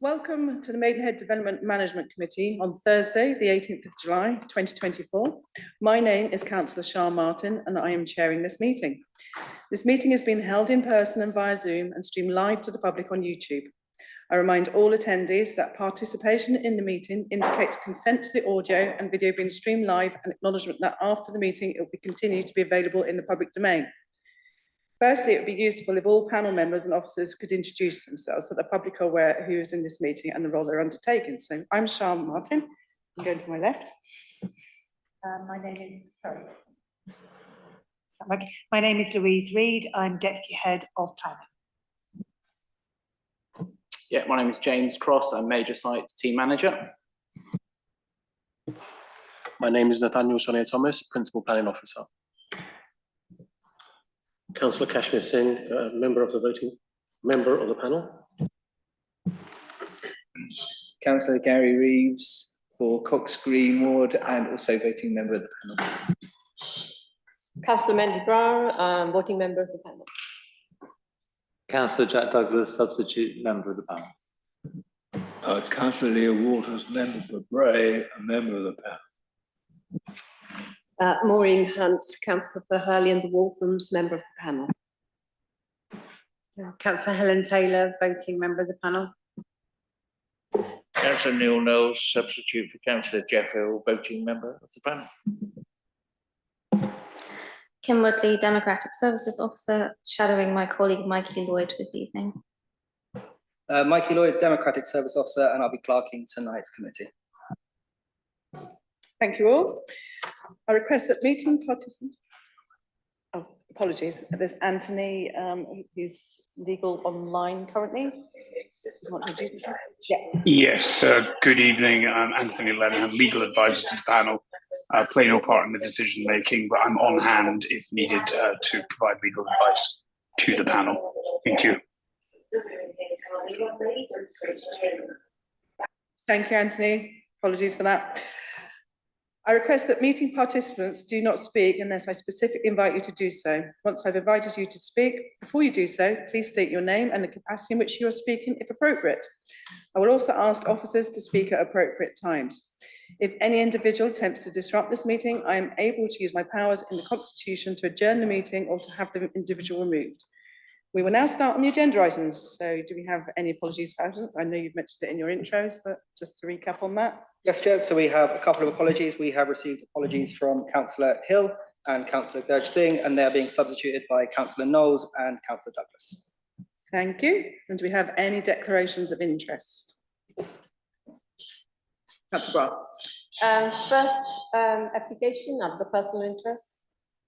Welcome to the Maidenhead Development Management Committee on Thursday, the 18th of July, 2024. My name is Councillor Sian Martin and I am chairing this meeting. This meeting has been held in person and via Zoom and streamed live to the public on YouTube. I remind all attendees that participation in the meeting indicates consent to the audio and video being streamed live and acknowledgement that after the meeting it will be continued to be available in the public domain. Firstly, it would be useful if all panel members and officers could introduce themselves so the public are aware who is in this meeting and the role they're undertaking. So I'm Sian Martin. I'm going to my left. My name is Louise Reid. I'm Deputy Head of Planning. Yeah, my name is James Cross. I'm Major Sites Team Manager. My name is Nathaniel Shania Thomas, Principal Planning Officer. Councillor Kashmir Singh, member of the panel. Councillor Gary Reeves for Cox Green Ward and also voting member of the panel. Councillor Mandy Brown, voting member of the panel. Councillor Jack Douglas, substitute member of the panel. Councillor Leah Waters, member for Bray, a member of the panel. Maureen Hunt, Councillor for Hurley and the Walthams, member of the panel. Councillor Helen Taylor, voting member of the panel. Councillor Neil Knowles, substitute for Councillor Jeff Hill, voting member of the panel. Kim Woodley, Democratic Services Officer, shadowing my colleague Mikey Lloyd this evening. Mikey Lloyd, Democratic Service Officer, and I'll be clerking tonight's committee. Thank you all. I request that meeting participants. Oh, apologies. There's Anthony, who's legal online currently. Yes, good evening. I'm Anthony Lennon, legal advisor to the panel. Play no part in the decision making, but I'm on hand if needed to provide legal advice to the panel. Thank you. Thank you, Anthony. Apologies for that. I request that meeting participants do not speak unless I specifically invite you to do so. Once I've invited you to speak, before you do so, please state your name and the capacity in which you are speaking, if appropriate. I will also ask officers to speak at appropriate times. If any individual attempts to disrupt this meeting, I am able to use my powers in the Constitution to adjourn the meeting or to have the individual removed. We will now start on the agenda items. So do we have any apologies for absence? I know you've mentioned it in your intros, but just to recap on that. Yes, Chair. So we have a couple of apologies. We have received apologies from Councillor Hill and Councillor Gurj Singh, and they're being substituted by Councillor Knowles and Councillor Douglas. Thank you. And do we have any declarations of interest? Councillor Brown. First application of the personal interest.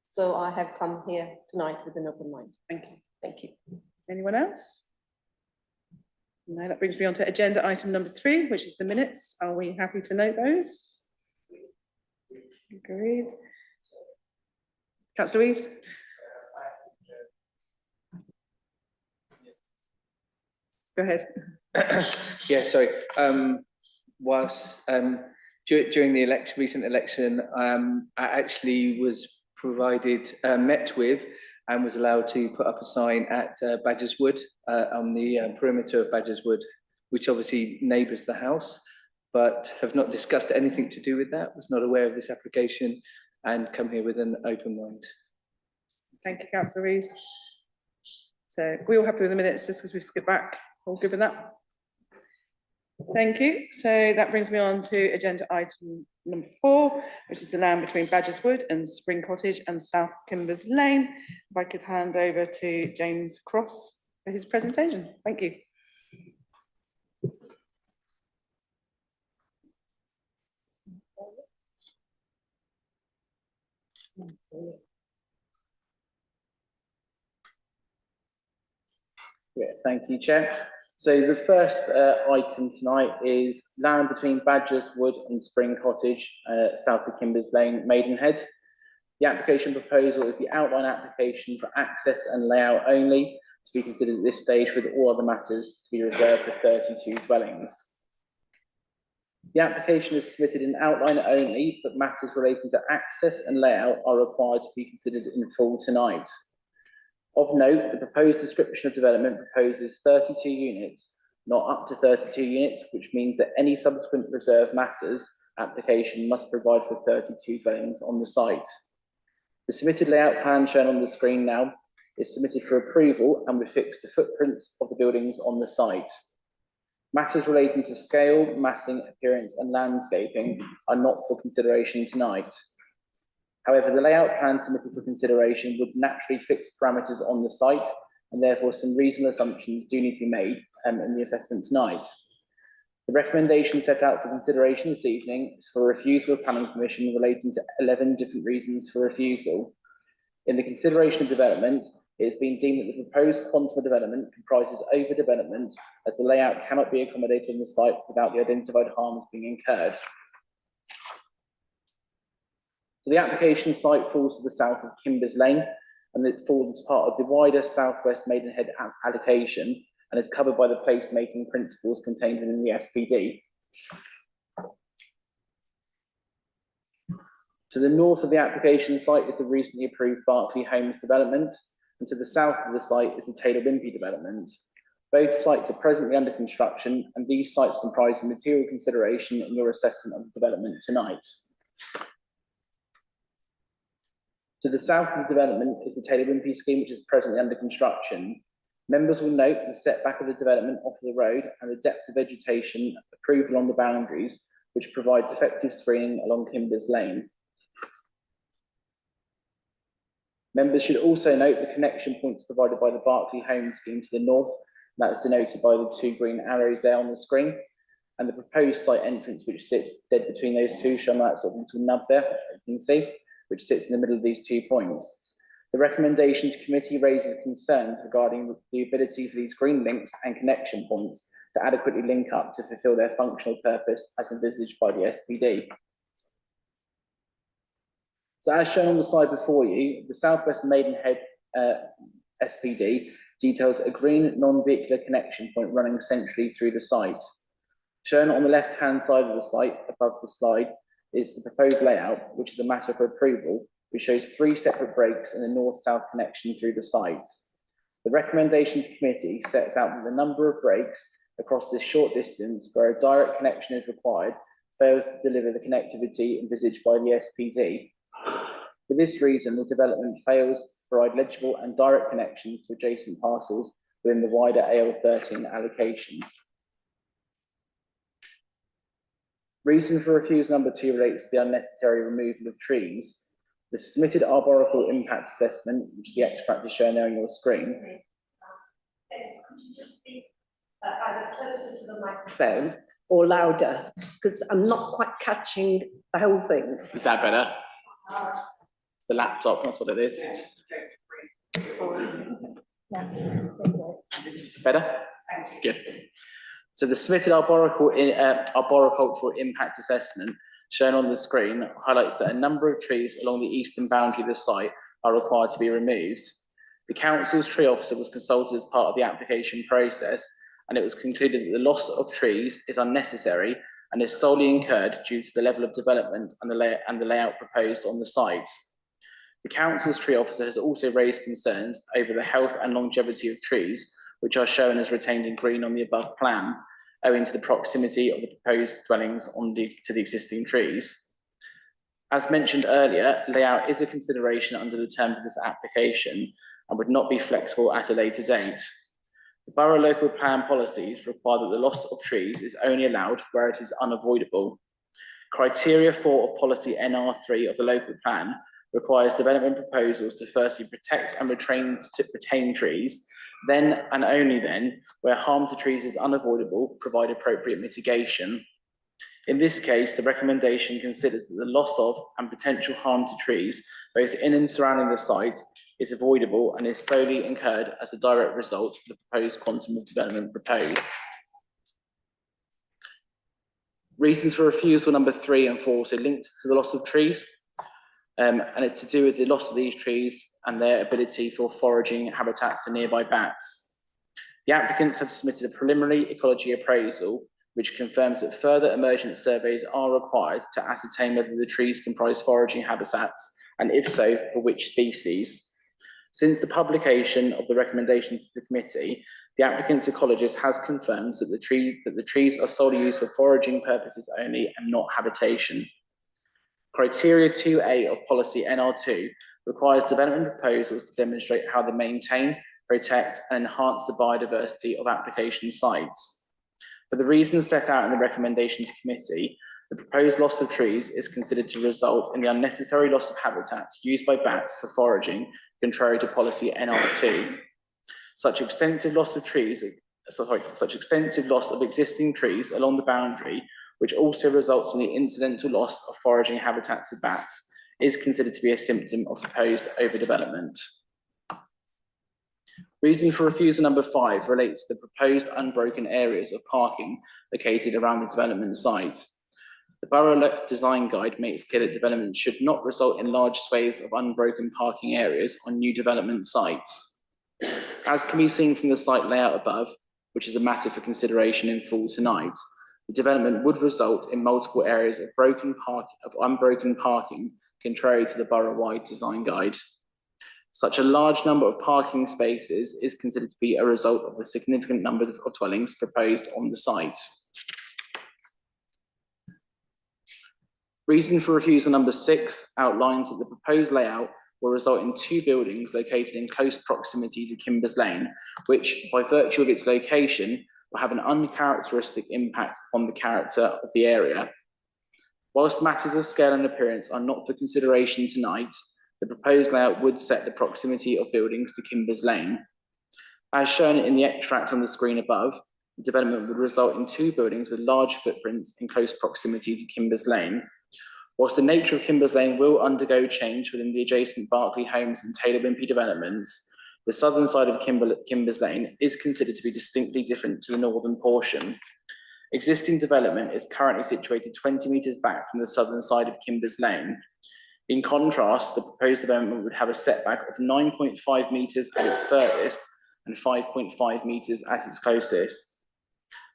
So I have come here tonight with an open mind. Thank you. Thank you. Anyone else? No, that brings me on to agenda item number 3, which is the minutes. Are we happy to note those? Agreed. Councillor Reeves. Go ahead. Yeah, sorry. Whilst during the recent election, I actually was met with and was allowed to put up a sign at Badgers Wood on the perimeter of Badgers Wood, which obviously neighbours the house, but have not discussed anything to do with that, was not aware of this application and come here with an open mind. Thank you, Councillor Reeves. So we're all happy with the minutes just because we skipped back. All good with that? Thank you. So that brings me on to agenda item number 4, which is the land between Badgers Wood and Spring Cottage and South Kimbers Lane. If I could hand over to James Cross for his presentation. Thank you. Yeah, thank you, Chair. So the first item tonight is land between Badgers Wood and Spring Cottage, south of Kimbers Lane, Maidenhead. The application proposal is the outline application for access and layout only to be considered at this stage, with all other matters to be reserved for 32 dwellings. The application is submitted in outline only, but matters relating to access and layout are required to be considered in full tonight. Of note, the proposed description of development proposes 32 units not up to 32 units, which means that any subsequent reserve matters application must provide for 32 dwellings on the site. The submitted layout plan shown on the screen now is submitted for approval and will fix the footprints of the buildings on the site. Matters relating to scale, massing, appearance and landscaping are not for consideration tonight. However, the layout plan submitted for consideration would naturally fix parameters on the site, and therefore some reasonable assumptions do need to be made in the assessment tonight. The recommendation set out for consideration this evening is for refusal of planning permission relating to 11 different reasons for refusal. In the consideration of development, it has been deemed that the proposed quantum of development comprises overdevelopment, as the layout cannot be accommodated on the site without the identified harms being incurred. So the application site falls to the south of Kimbers Lane, and it forms part of the wider southwest Maidenhead allocation and is covered by the placemaking principles contained within the SPD. To the north of the application site is the recently approved Berkeley Homes development, and to the south of the site is the Taylor Wimpey development. Both sites are presently under construction, and these sites comprise the material consideration in your assessment of the development tonight. To the south of the development is the Taylor Wimpey scheme, which is presently under construction. Members will note the setback of the development off the road and the depth of vegetation approved along the boundaries, which provides effective screening along Kimbers Lane. Members should also note the connection points provided by the Berkeley Homes scheme to the north, and that is denoted by the 2 green arrows there on the screen, and the proposed site entrance, which sits dead between those two, shown that sort of little nub there, you can see, which sits in the middle of these 2 points. The recommendation to committee raises concerns regarding the ability for these green links and connection points to adequately link up to fulfil their functional purpose as envisaged by the SPD. So as shown on the slide before you, the Southwest Maidenhead SPD details a green non-vehicular connection point running centrally through the site. Shown on the left-hand side of the site above the slide is the proposed layout, which is a matter for approval, which shows 3 separate breaks in the north-south connection through the site. The recommendation to committee sets out that the number of breaks across this short distance where a direct connection is required fails to deliver the connectivity envisaged by the SPD. For this reason, the development fails to provide legible and direct connections to adjacent parcels within the wider AL13 allocation. Reason for refusal number 2 relates to the unnecessary removal of trees. The submitted arborical impact assessment, which the extract is shown there on your screen. Could you just speak either closer to the microphone or louder? Because I'm not quite catching the whole thing. Is that better? It's the laptop, that's what it is. Better? Good. So the submitted arboricultural impact assessment shown on the screen highlights that a number of trees along the eastern boundary of the site are required to be removed. The council's tree officer was consulted as part of the application process, and it was concluded that the loss of trees is unnecessary and is solely incurred due to the level of development and the layout proposed on the site. The council's tree officer has also raised concerns over the health and longevity of trees, which are shown as retained in green on the above plan, owing to the proximity of the proposed dwellings to the existing trees. As mentioned earlier, layout is a consideration under the terms of this application and would not be flexible at a later date. The borough local plan policies require that the loss of trees is only allowed where it is unavoidable. Criteria for policy NR3 of the local plan requires development proposals to firstly protect and retain trees, then and only then, where harm to trees is unavoidable, provide appropriate mitigation. In this case, the recommendation considers that the loss of and potential harm to trees, both in and surrounding the site, is avoidable and is solely incurred as a direct result of the proposed quantum of development proposed. Reasons for refusal number 3 and 4 also linked to the loss of trees, and it's to do with the loss of these trees and their ability for foraging habitats for nearby bats. The applicants have submitted a preliminary ecology appraisal, which confirms that further emergent surveys are required to ascertain whether the trees comprise foraging habitats, and if so, for which species. Since the publication of the recommendation to the committee, The applicant's ecologist has confirmed that the trees are solely used for foraging purposes only and not habitation. Criteria 2A of policy NR2 requires development proposals to demonstrate how they maintain, protect and enhance the biodiversity of application sites. For the reasons set out in the recommendation to committee, the proposed loss of trees is considered to result in the unnecessary loss of habitats used by bats for foraging, contrary to policy NR2. Such extensive loss of existing trees along the boundary, which also results in the incidental loss of foraging habitats for bats, is considered to be a symptom of proposed overdevelopment. Reason for refusal number 5 relates to the proposed unbroken areas of parking located around the development site. The Borough Design Guide makes clear that development should not result in large swathes of unbroken parking areas on new development sites. As can be seen from the site layout above, which is a matter for consideration in full tonight, the development would result in multiple areas of unbroken parking, contrary to the borough-wide design guide. Such a large number of parking spaces is considered to be a result of the significant number of dwellings proposed on the site. Reason for refusal number 6 outlines that the proposed layout will result in 2 buildings located in close proximity to Kimbers Lane, which, by virtue of its location, will have an uncharacteristic impact on the character of the area. Whilst matters of scale and appearance are not for consideration tonight, the proposed layout would set the proximity of buildings to Kimbers Lane. As shown in the extract on the screen above, the development would result in 2 buildings with large footprints in close proximity to Kimbers Lane. Whilst the nature of Kimbers Lane will undergo change within the adjacent Berkeley Homes and Taylor Wimpey developments, the southern side of Kimbers Lane is considered to be distinctly different to the northern portion. Existing development is currently situated 20 metres back from the southern side of Kimbers Lane. In contrast, the proposed development would have a setback of 9.5 metres at its furthest and 5.5 metres at its closest.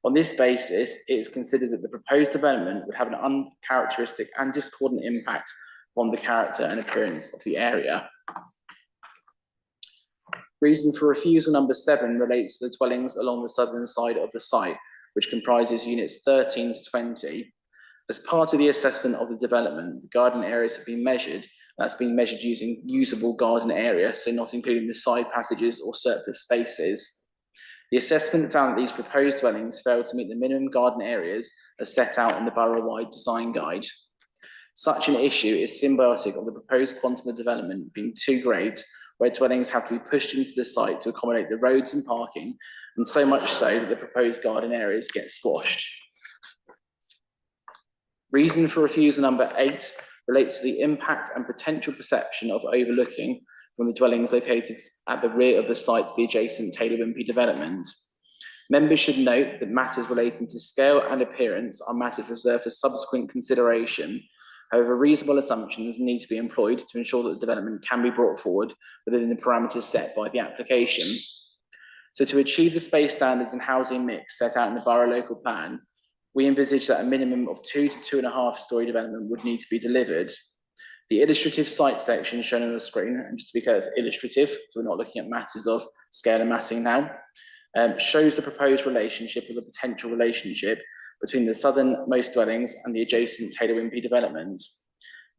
On this basis, it is considered that the proposed development would have an uncharacteristic and discordant impact on the character and appearance of the area. Reason for refusal number 7 relates to the dwellings along the southern side of the site, which comprises units 13 to 20. As part of the assessment of the development, the garden areas have been measured. That's been measured using usable garden area, so not including the side passages or surplus spaces. The assessment found that these proposed dwellings failed to meet the minimum garden areas as set out in the borough-wide design guide. Such an issue is symbiotic of the proposed quantum of development being too great, where dwellings have to be pushed into the site to accommodate the roads and parking, and so much so that the proposed garden areas get squashed. Reason for refusal number 8 relates to the impact and potential perception of overlooking from the dwellings located at the rear of the site to the adjacent Taylor Wimpey development. Members should note that matters relating to scale and appearance are matters reserved for subsequent consideration. However, reasonable assumptions need to be employed to ensure that the development can be brought forward within the parameters set by the application. So to achieve the space standards and housing mix set out in the borough local plan, we envisage that a minimum of 2 to 2.5 storey development would need to be delivered. The illustrative site section shown on the screen, and just to be clear, it's illustrative, so we're not looking at matters of scale and massing now, shows the proposed relationship or the potential relationship between the southernmost dwellings and the adjacent Taylor Wimpey development.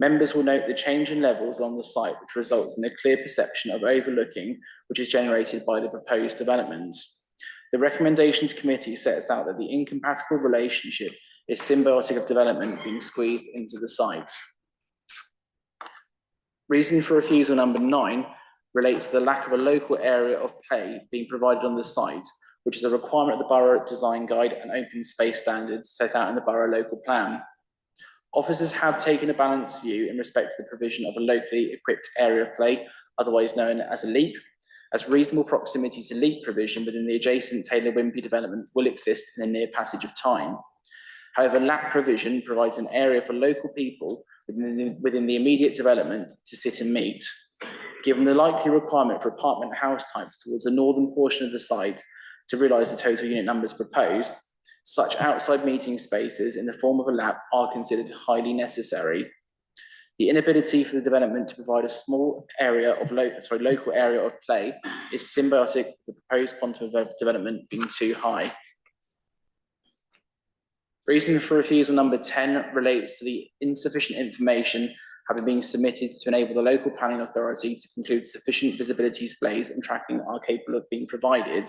Members will note the change in levels along the site, which results in a clear perception of overlooking, which is generated by the proposed development. The recommendation to committee sets out that the incompatible relationship is symbiotic of development being squeezed into the site. Reason for refusal number 9 relates to the lack of a local area of play being provided on the site, which is a requirement of the Borough Design Guide and open space standards set out in the Borough Local Plan. Officers have taken a balanced view in respect to the provision of a locally equipped area of play, otherwise known as a LEAP, as reasonable proximity to LEAP provision within the adjacent Taylor Wimpey development will exist in the near passage of time. However, LAP provision provides an area for local people within the immediate development to sit and meet. Given the likely requirement for apartment house types towards the northern portion of the site to realise the total unit numbers proposed, such outside meeting spaces in the form of a LAP are considered highly necessary. The inability for the development to provide a small area of local area of play is symbiotic with the proposed quantum of development being too high. Reason for refusal number 10 relates to the insufficient information having been submitted to enable the local planning authority to conclude sufficient visibility displays and tracking are capable of being provided.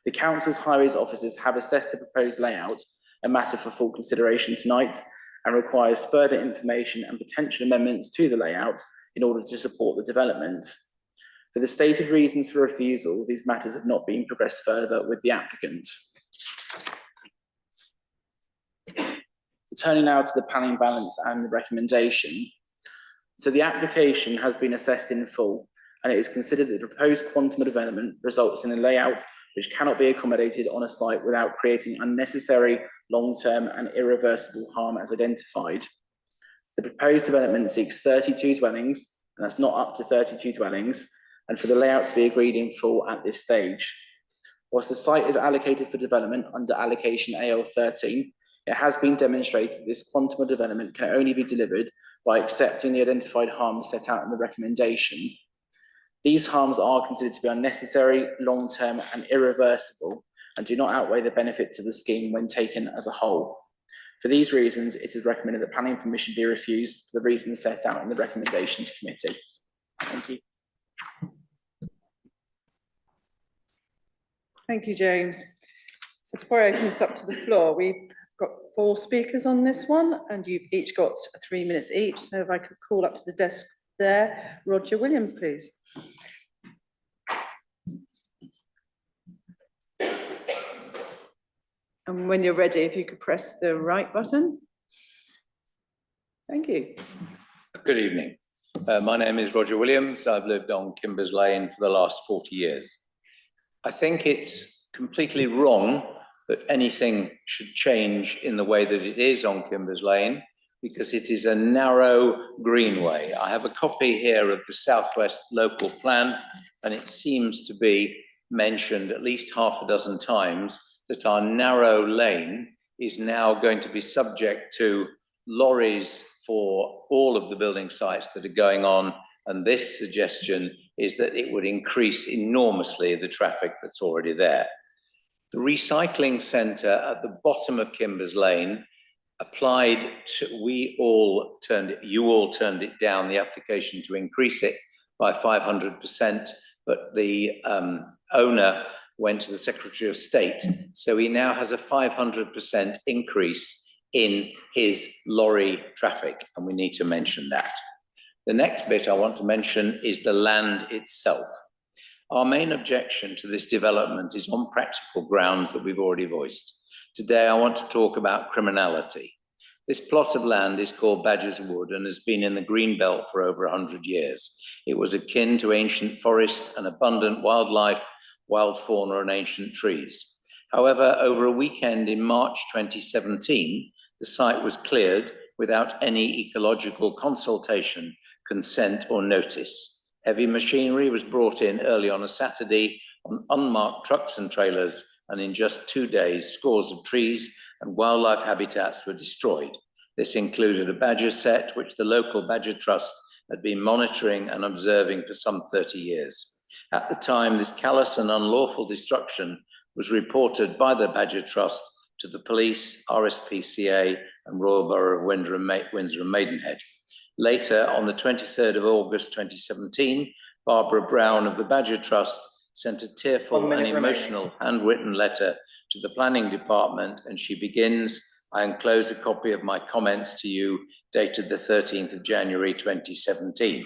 The council's highways officers have assessed the proposed layout, a matter for full consideration tonight, and requires further information and potential amendments to the layout in order to support the development. For the stated reasons for refusal, these matters have not been progressed further with the applicant. Turning now to the planning balance and the recommendation. So the application has been assessed in full, and it is considered that the proposed quantum of development results in a layout which cannot be accommodated on a site without creating unnecessary long-term and irreversible harm as identified. The proposed development seeks 32 dwellings, and that's not up to 32 dwellings, and for the layout to be agreed in full at this stage. Whilst the site is allocated for development under allocation AL13, it has been demonstrated that this quantum of development can only be delivered by accepting the identified harms set out in the recommendation. These harms are considered to be unnecessary, long-term and irreversible, and do not outweigh the benefit to the scheme when taken as a whole. For these reasons, it is recommended that planning permission be refused for the reasons set out in the recommendation to committee. Thank you. Thank you, James. So before I open this up to the floor, we've got 4 speakers on this one, and you've each got 3 minutes each. So if I could call up to the desk there, Roger Williams, please. And when you're ready, if you could press the right button. Thank you. Good evening. My name is Roger Williams. I've lived on Kimbers Lane for the last 40 years. I think it's completely wrong that anything should change in the way that it is on Kimbers Lane, because it is a narrow greenway. I have a copy here of the Southwest local plan, and it seems to be mentioned at least half a dozen times that our narrow lane is now going to be subject to lorries for all of the building sites that are going on, and this suggestion is that it would increase enormously the traffic that's already there. The recycling centre at the bottom of Kimbers Lane applied to, you all turned it down, the application to increase it by 500%, but the owner went to the Secretary of State, so he now has a 500% increase in his lorry traffic, and we need to mention that. The next bit I want to mention is the land itself. Our main objection to this development is on practical grounds that we've already voiced. Today I want to talk about criminality. This plot of land is called Badger's Wood and has been in the green belt for over 100 years. It was akin to ancient forest and abundant wildlife, wild fauna and ancient trees. However, over a weekend in March 2017, the site was cleared without any ecological consultation, consent or notice. Heavy machinery was brought in early on a Saturday on unmarked trucks and trailers, and in just 2 days, scores of trees and wildlife habitats were destroyed. This included a badger set, which the local Badger Trust had been monitoring and observing for some 30 years. At the time, this callous and unlawful destruction was reported by the Badger Trust to the police, RSPCA, and Royal Borough of Windsor and Maidenhead. Later, on the 23rd of August 2017, Barbara Brown of the Badger Trust sent a tearful and emotional handwritten letter to the planning department, and she begins, I enclose a copy of my comments to you, dated the 13th of January 2017.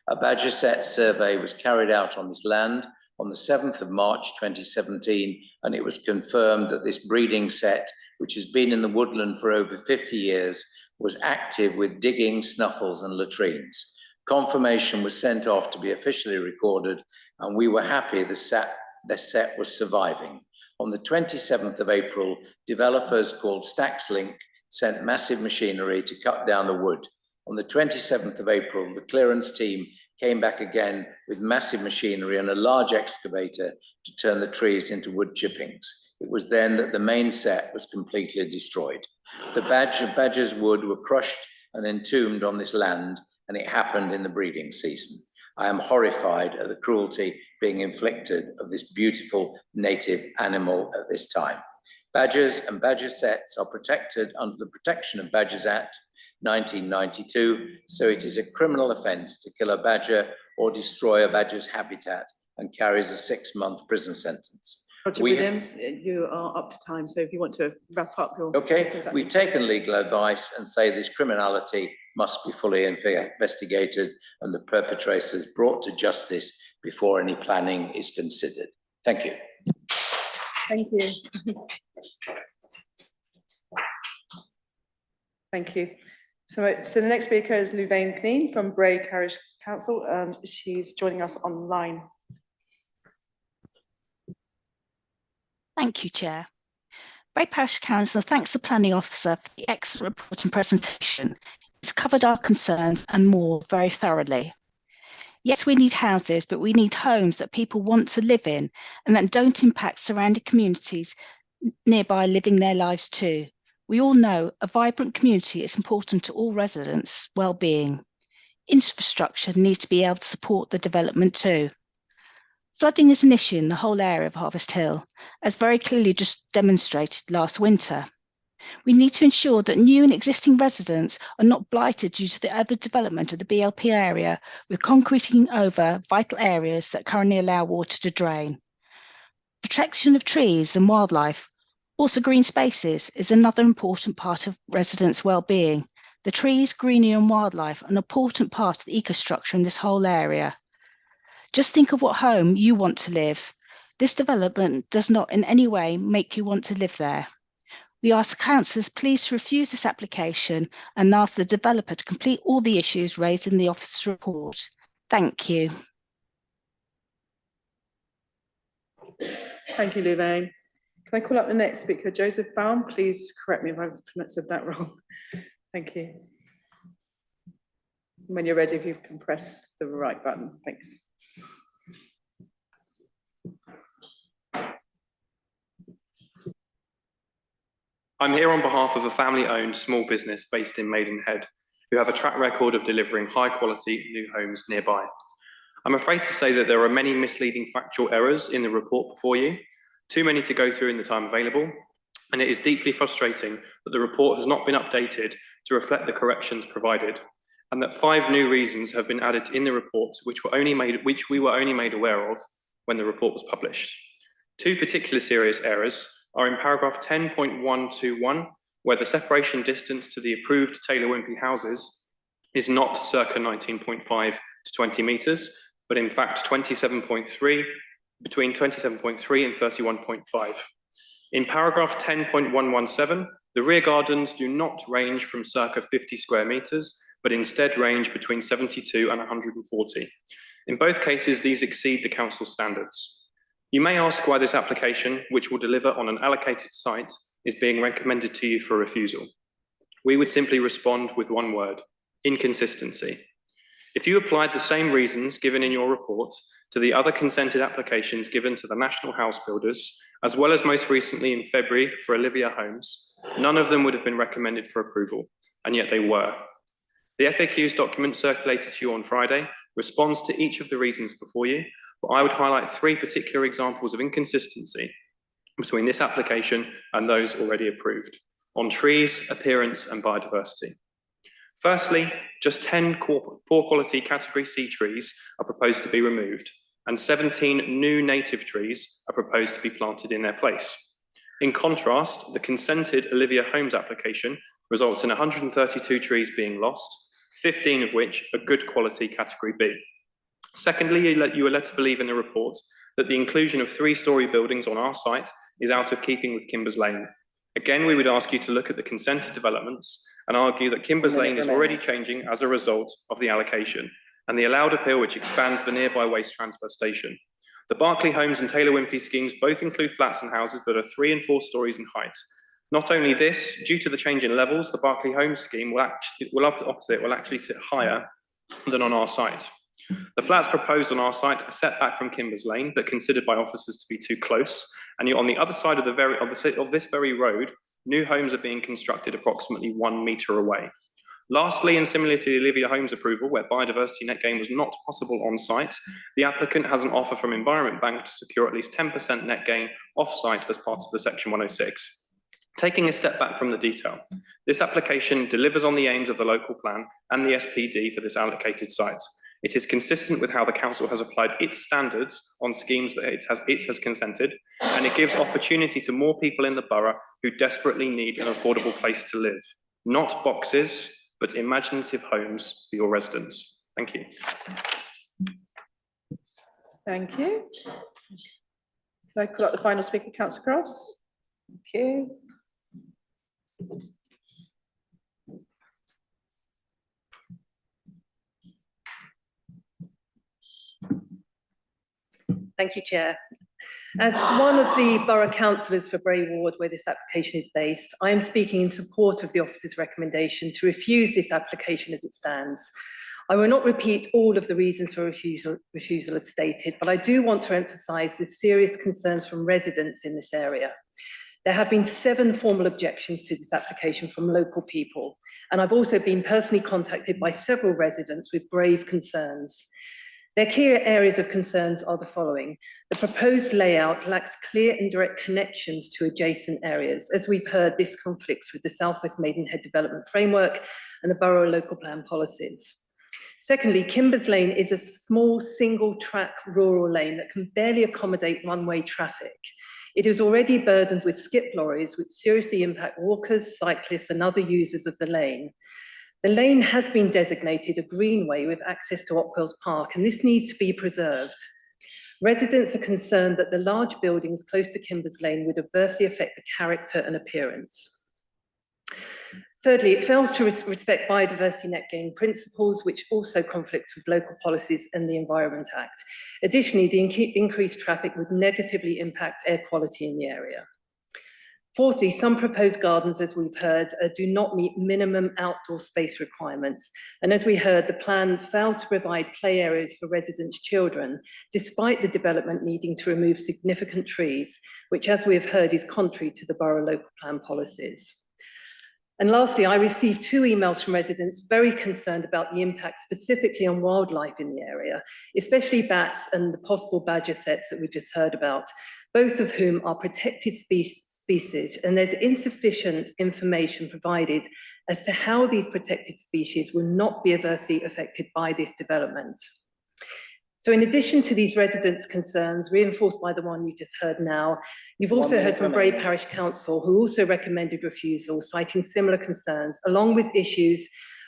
A badger set survey was carried out on this land on the 7th of March 2017, and it was confirmed that this breeding set, which has been in the woodland for over 50 years, was active with digging, snuffles and latrines. Confirmation was sent off to be officially recorded, and we were happy the set was surviving. On the 27th of April, developers called Stackslink sent massive machinery to cut down the wood. On the 27th of April, the clearance team came back again with massive machinery and a large excavator to turn the trees into wood chippings. It was then that the main set was completely destroyed. The Badger's Wood were crushed and entombed on this land, and it happened in the breeding season. I am horrified at the cruelty being inflicted of this beautiful native animal at this time. Badgers and badger sets are protected under the Protection of Badgers Act 1992, so it is a criminal offence to kill a badger or destroy a badger's habitat and carries a 6-month prison sentence. Roger Williams, you are up to time, so if you want to wrap up your... Okay, we've taken legal advice and say this criminality must be fully investigated and the perpetrators brought to justice before any planning is considered. Thank you. Thank you. Thank you. So the next speaker is Louvain Kneen from Bray Parish Council. She's joining us online. Thank you, Chair. Bray Parish Council thanks the Planning Officer for the excellent report and presentation. It's covered our concerns and more very thoroughly. Yes, we need houses, but we need homes that people want to live in and that don't impact surrounding communities nearby living their lives too. We all know a vibrant community is important to all residents' well-being. Infrastructure needs to be able to support the development too. Flooding is an issue in the whole area of Harvest Hill, as very clearly just demonstrated last winter. We need to ensure that new and existing residents are not blighted due to the overdevelopment of the BLP area, with concreting over vital areas that currently allow water to drain. Protection of trees and wildlife, also green spaces, is another important part of residents' well-being. The trees, greenery and wildlife are an important part of the ecostructure in this whole area. Just think of what home you want to live. This development does not in any way make you want to live there. We ask councillors please to refuse this application and ask the developer to complete all the issues raised in the officer's report. Thank you. Thank you, Louvain. Can I call up the next speaker, Joseph Baum? Please correct me if I've said that wrong. Thank you. When you're ready, if you can press the right button. Thanks. I'm here on behalf of a family-owned small business based in Maidenhead, who have a track record of delivering high-quality new homes nearby. I'm afraid to say that there are many misleading factual errors in the report before you, too many to go through in the time available, and it is deeply frustrating that the report has not been updated to reflect the corrections provided, and that 5 new reasons have been added in the report which we were only made aware of when the report was published. 2 particular serious errors are in paragraph 10.121, where the separation distance to the approved Taylor Wimpey houses is not circa 19.5 to 20 metres, but in fact 27.3, between 27.3 and 31.5. In paragraph 10.117, the rear gardens do not range from circa 50 square metres, but instead range between 72 and 140. In both cases, these exceed the council standards. You may ask why this application, which will deliver on an allocated site, is being recommended to you for refusal. We would simply respond with one word: inconsistency. If you applied the same reasons given in your report to the other consented applications given to the national house builders, as well as most recently in February for Olivia Homes, none of them would have been recommended for approval, and yet they were. The FAQs document circulated to you on Friday responds to each of the reasons before you, but I would highlight 3 particular examples of inconsistency between this application and those already approved on trees, appearance and biodiversity. Firstly, just 10 poor quality category C trees are proposed to be removed, and 17 new native trees are proposed to be planted in their place. In contrast, the consented Olivia Homes application results in 132 trees being lost, 15 of which are good quality category B. Secondly, you are led to believe in the report that the inclusion of 3-storey buildings on our site is out of keeping with Kimbers Lane. Again, we would ask you to look at the consented developments and argue that Kimbers Lane is already changing as a result of the allocation and the allowed appeal which expands the nearby waste transfer station. The Berkeley Homes and Taylor Wimpey schemes both include flats and houses that are 3 and 4 storeys in height. Not only this, due to the change in levels, the Berkeley Homes scheme will actually sit higher than on our site. The flats proposed on our site are set back from Kimbers Lane, but considered by officers to be too close. And on the other side of this very road, new homes are being constructed approximately 1 metre away. Lastly, and similar to the Olivia Holmes approval, where biodiversity net gain was not possible on site, the applicant has an offer from Environment Bank to secure at least 10% net gain off-site as part of the Section 106. Taking a step back from the detail, this application delivers on the aims of the local plan and the SPD for this allocated site. It is consistent with how the council has applied its standards on schemes that it has consented, and it gives opportunity to more people in the borough who desperately need an affordable place to live. Not boxes, but imaginative homes for your residents. Thank you. Thank you. Can I call up the final speaker, Councillor Cross? Thank you. Thank you, Chair. As one of the borough councillors for Bray Ward, where this application is based, I am speaking in support of the office's recommendation to refuse this application as it stands. I will not repeat all of the reasons for refusal as stated, but I do want to emphasise the serious concerns from residents in this area. There have been 7 formal objections to this application from local people, and I've also been personally contacted by several residents with grave concerns. Their key areas of concerns are the following. The proposed layout lacks clear and direct connections to adjacent areas. As we've heard, this conflicts with the South West Maidenhead Development Framework and the Borough Local Plan policies. Secondly, Kimbers Lane is a small single-track rural lane that can barely accommodate one-way traffic. It is already burdened with skip lorries, which seriously impact walkers, cyclists, and other users of the lane. The lane has been designated a greenway with access to Otwells Park, and this needs to be preserved. Residents are concerned that the large buildings close to Kimbers Lane would adversely affect the character and appearance. Thirdly, it fails to respect biodiversity net gain principles, which also conflicts with local policies and the Environment Act. Additionally, the increased traffic would negatively impact air quality in the area. Fourthly, some proposed gardens, as we've heard, do not meet minimum outdoor space requirements. And as we heard, the plan fails to provide play areas for residents' children, despite the development needing to remove significant trees, which, as we have heard, is contrary to the borough local plan policies. And lastly, I received 2 emails from residents very concerned about the impact specifically on wildlife in the area, especially bats and the possible badger sets that we've just heard about, both of whom are protected species, and there's insufficient information provided as to how these protected species will not be adversely affected by this development. So in addition to these residents' concerns, reinforced by the one you just heard now, you've also heard from Bray Parish Council, who also recommended refusal, citing similar concerns, along with issues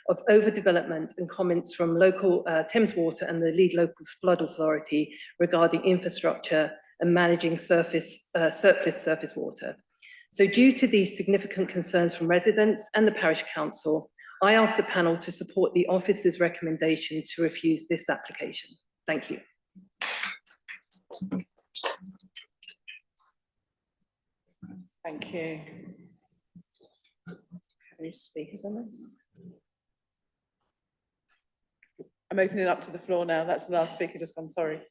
of overdevelopment and comments from local Thames Water and the lead local flood authority regarding infrastructure and managing surplus surface water. So due to these significant concerns from residents and the Parish Council, I ask the panel to support the officer's recommendation to refuse this application. Thank you. Thank you. Any speakers on this? I'm opening it up to the floor now. That's the last speaker just gone, sorry.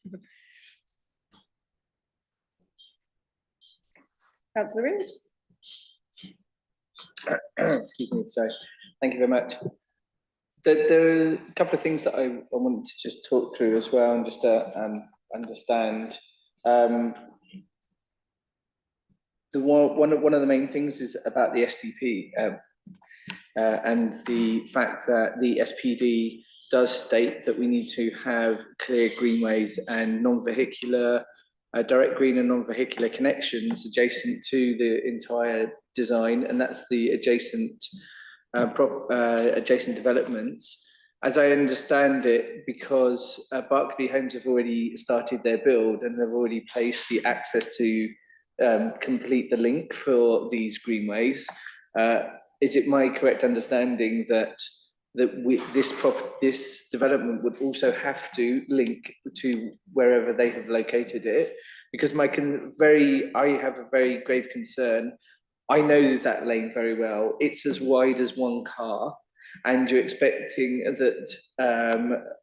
Councillor Reeves. Excuse me, sorry. Thank you very much. There are a couple of things that I wanted to just talk through as well, and just to understand. One of the main things is about the SDP and the fact that the SPD does state that we need to have clear greenways and non-vehicular, direct green and non-vehicular connections adjacent to the entire design, and that's the adjacent adjacent developments. As I understand it, because Berkeley Homes have already started their build and they've already placed the access to complete the link for these greenways, is it my correct understanding that this development would also have to link to wherever they have located it? Because I have a very grave concern. I know that lane very well. It's as wide as one car, and you're expecting that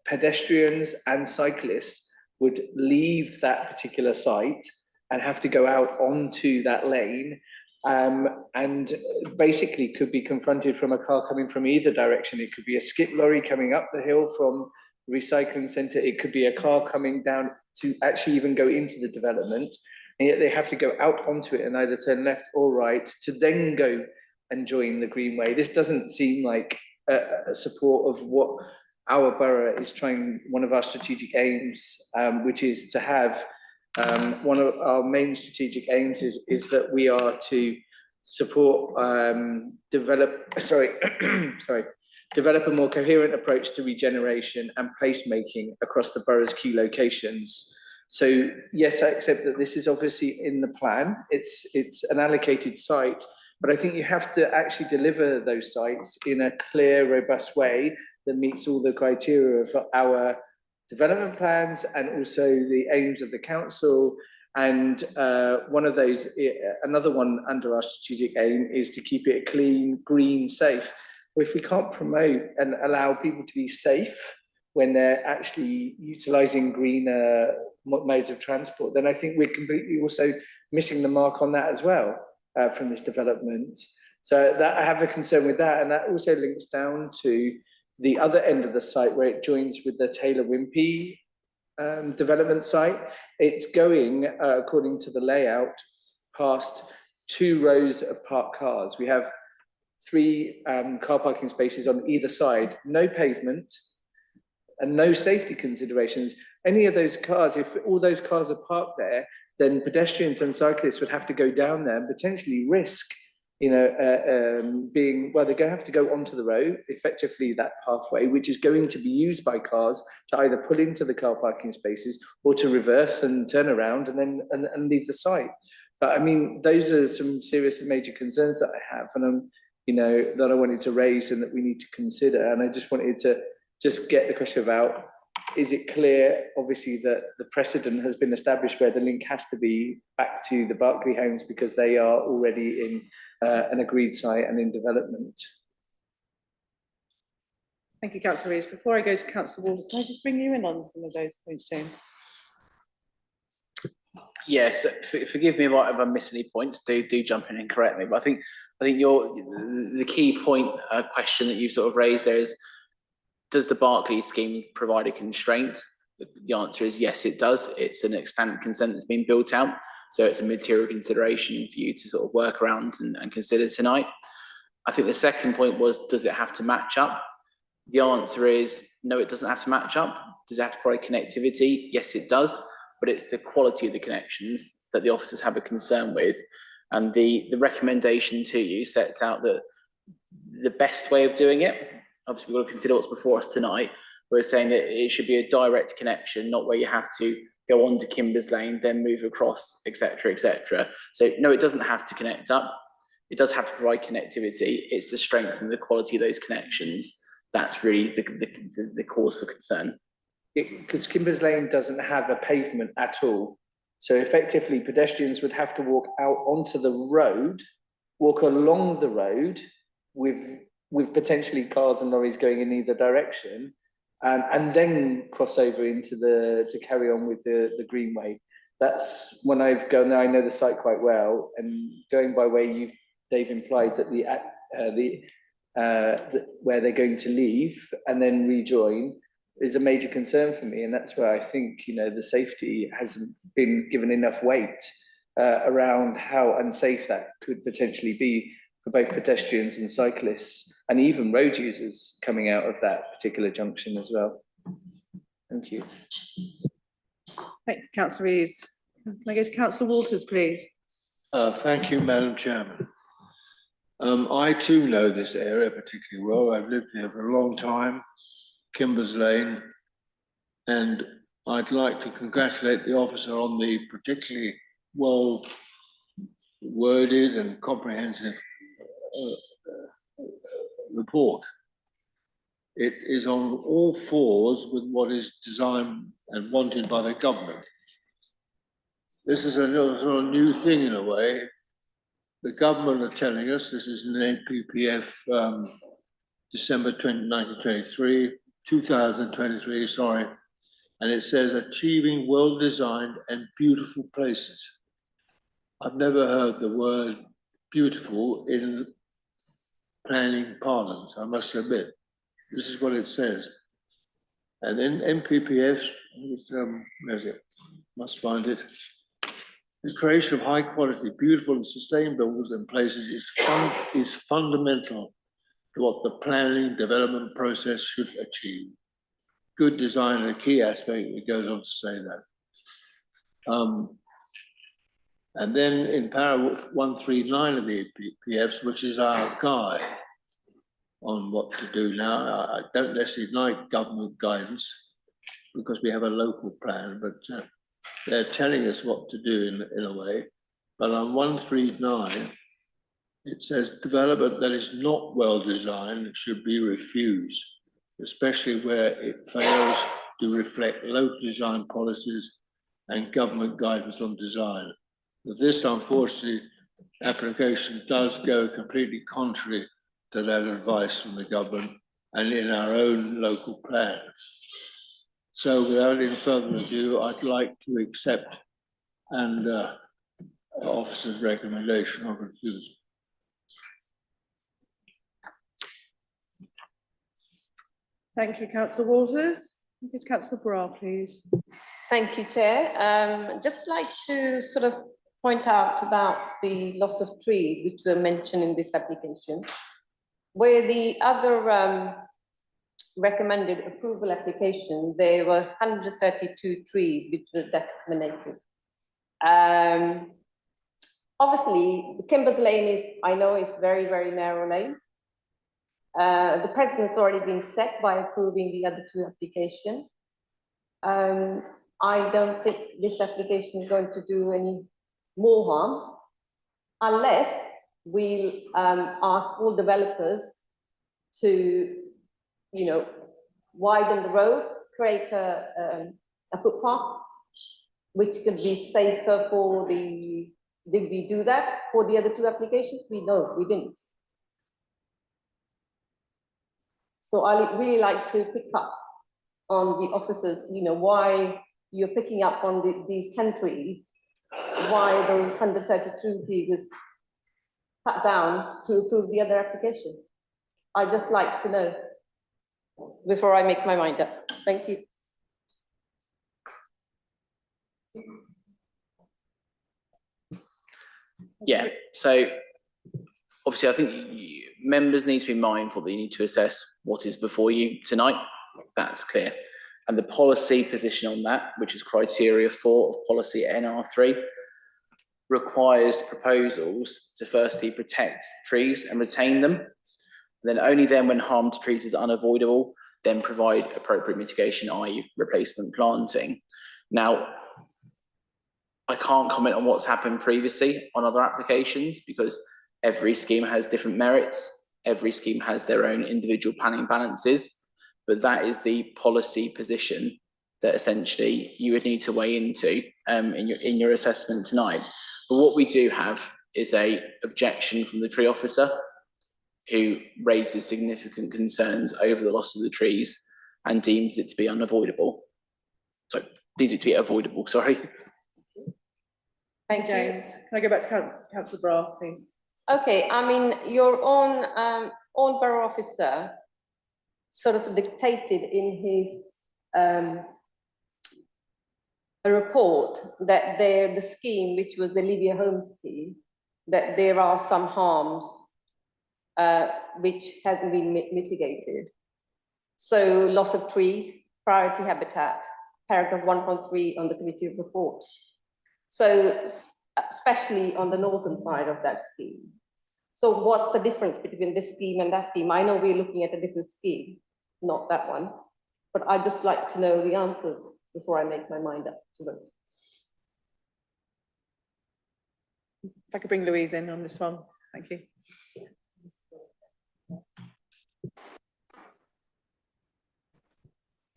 pedestrians and cyclists would leave that particular site and have to go out onto that lane. and basically could be confronted from a car coming from either direction. It could be a skip lorry coming up the hill from the recycling centre. It could be a car coming down to actually even go into the development, and yet they have to go out onto it and either turn left or right to then go and join the Greenway. This doesn't seem like a support of what our borough is trying, one of our strategic aims, which is to have, one of our main strategic aims is that we are to support, develop a more coherent approach to regeneration and placemaking across the borough's key locations. So yes, I accept that this is obviously in the plan. It's an allocated site, but I think you have to actually deliver those sites in a clear, robust way that meets all the criteria of our development plans and also the aims of the council. And one of those, another one under our strategic aim is to keep it clean, green, safe. Well, if we can't promote and allow people to be safe when they're actually utilising greener modes of transport, then I think we're completely also missing the mark on that as well from this development. So that I have a concern with that, and that also links down to the other end of the site where it joins with the Taylor Wimpey development site. It's going, according to the layout, past 2 rows of parked cars. We have 3 car parking spaces on either side, no pavement and no safety considerations. Any of those cars, if all those cars are parked there, then pedestrians and cyclists would have to go down there and potentially risk, you know, being, well, they're going to have to go onto the road, effectively that pathway, which is going to be used by cars to either pull into the car parking spaces or to reverse and turn around and then and leave the site. But I mean, those are some serious and major concerns that I have, and you know, that I wanted to raise and that we need to consider. And I just wanted to just get the question about, is it clear, obviously, that the precedent has been established where the link has to be back to the Berkeley homes because they are already in an agreed site and in development. Thank you, Councillor Rees. Before I go to Councillor Walters, can I just bring you in on some of those points, James? Yes, forgive me if I miss any points. Do jump in and correct me. But I think the key point question that you've sort of raised there is, does the Berkeley scheme provide a constraint? The answer is yes, it does. It's an extant consent that's been built out, so it's a material consideration for you to sort of work around and consider tonight. I think the second point was, does it have to match up? The answer is no, it doesn't have to match up. Does it have to provide connectivity? Yes, it does, but it's the quality of the connections that the officers have a concern with. And the recommendation to you sets out that the best way of doing it, obviously we've got to consider what's before us tonight. We're saying that it should be a direct connection, not where you have to go on to Kimbers Lane, then move across, etc., etc. So no, it doesn't have to connect up. It does have to provide connectivity. It's the strength and the quality of those connections that's really the cause for concern. Because Kimbers Lane doesn't have a pavement at all. So effectively, pedestrians would have to walk out onto the road, walk along the road with potentially cars and lorries going in either direction, and then cross over into to carry on with the Greenway. That's when I've gone there. I know the site quite well, and going by where they've implied that where they're going to leave and then rejoin is a major concern for me, and that's where I think, you know, the safety hasn't been given enough weight around how unsafe that could potentially be for both pedestrians and cyclists, and even road users coming out of that particular junction as well. Thank you. Thank you, Councillor Rees. Can I go to Councillor Walters, please? Thank you, Madam Chairman. I too know this area particularly well. I've lived here for a long time, Kimbers Lane, and I'd like to congratulate the officer on the particularly well worded and comprehensive report. It is on all fours with what is designed and wanted by the government. This is a sort of new thing in a way. The government are telling us, this is an APPF December 2023, sorry, and it says achieving well-designed and beautiful places. I've never heard the word beautiful in planning parlance, I must admit. This is what it says. And then MPPFs, where's it? Must find it. The creation of high quality, beautiful and sustained buildings and places is fundamental to what the planning development process should achieve. Good design is a key aspect, it goes on to say that. And then in paragraph 139 of the PFs, which is our guide on what to do now, I don't necessarily like government guidance because we have a local plan, but they're telling us what to do in a way. But on 139, it says development that is not well designed should be refused, especially where it fails to reflect local design policies and government guidance on design. But this, unfortunately, application does go completely contrary to that advice from the government and in our own local plan. So without any further ado, I'd like to accept the officer's recommendation of refusal. Thank you, Councillor Waters. Councillor Bra, please. Thank you, Chair. Just like to sort of point out about the loss of trees, which were mentioned in this application, where the other recommended approval application, there were 132 trees which were designated. Obviously, Kimbers Lane is, I know, is very, very narrow lane. The precedent's already been set by approving the other two applications. I don't think this application is going to do any more harm unless we ask all developers to, you know, widen the road, create a footpath, which could be safer for the, did we do that for the other two applications? No, we didn't. So I really like to pick up on the officers, you know, why you're picking up on these 10 trees, why those 132 trees was cut down to approve the other application. I just like to know before I make my mind up. Thank you. Yeah, so obviously I think members need to be mindful that you need to assess what is before you tonight. That's clear. And the policy position on that, which is criteria 4 of policy NR3, requires proposals to firstly protect trees and retain them. And then only then, when harm to trees is unavoidable, then provide appropriate mitigation, i.e. replacement planting. Now, I can't comment on what's happened previously on other applications because every scheme has different merits. Every scheme has their own individual planning balances, but that is the policy position that essentially you would need to weigh into in your assessment tonight. But what we do have is a objection from the tree officer who raises significant concerns over the loss of the trees and deems it to be unavoidable. So, deems it to be avoidable, sorry. Thank you. James, can I go back to Councillor Bra, please? Okay, I mean, your own borough officer sort of dictated in his a report that the scheme, which was the Livia Home scheme, that there are some harms which hasn't been mitigated. So loss of trees, priority habitat, paragraph 1.3 on the committee report. So especially on the northern side of that scheme. So what's the difference between this scheme and that scheme? I know we're looking at a different scheme, not that one, but I'd just like to know the answers before I make my mind up to vote. If I could bring Louise in on this one, thank you.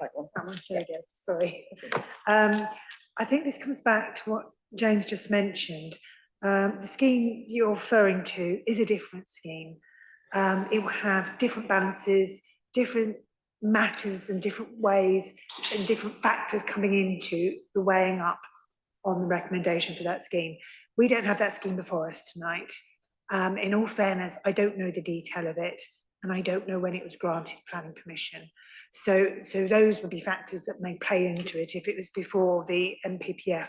Right one. Here we go. Sorry. I think this comes back to what James just mentioned. The scheme you're referring to is a different scheme. It will have different balances, different matters and different ways and different factors coming into the weighing up on the recommendation for that scheme. We don't have that scheme before us tonight. In all fairness, I don't know the detail of it, and I don't know when it was granted planning permission. So those would be factors that may play into it. If it was before the MPPF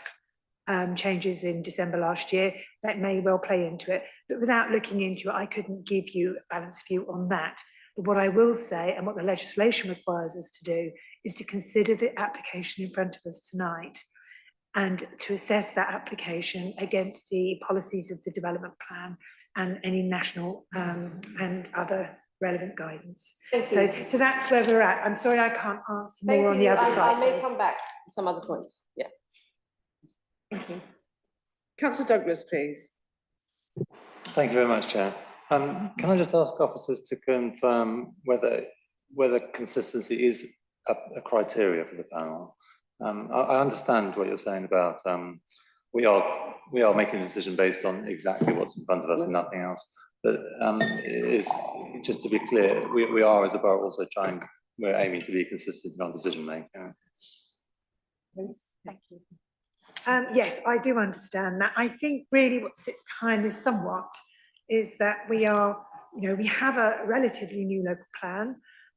changes in December last year, that may well play into it. But without looking into it, I couldn't give you a balanced view on that. But what I will say, and what the legislation requires us to do, is to consider the application in front of us tonight and to assess that application against the policies of the development plan and any national and other relevant guidance. So that's where we're at. I'm sorry I can't answer more on the other side. I may come back to some other points. Yeah. Thank you. Councillor Douglas, please. Thank you very much, Chair. Can I just ask officers to confirm whether consistency is a criteria for the panel? I understand what you're saying about we are making a decision based on exactly what's in front of us and nothing else. But is just to be clear, we are as a borough also we're aiming to be consistent in our decision making. Thank you. Yes, I do understand that. I think really what sits behind this somewhat is that we have a relatively new local plan.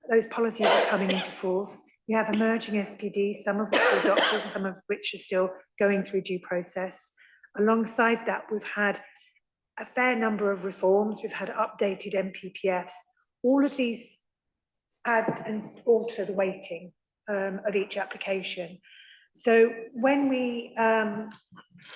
Those policies are coming into force. We have emerging SPDs, some of which are adopted, some of which are still going through due process. Alongside that, we've had a fair number of reforms. We've had updated MPPFs. All of these add and alter the weighting of each application. So when we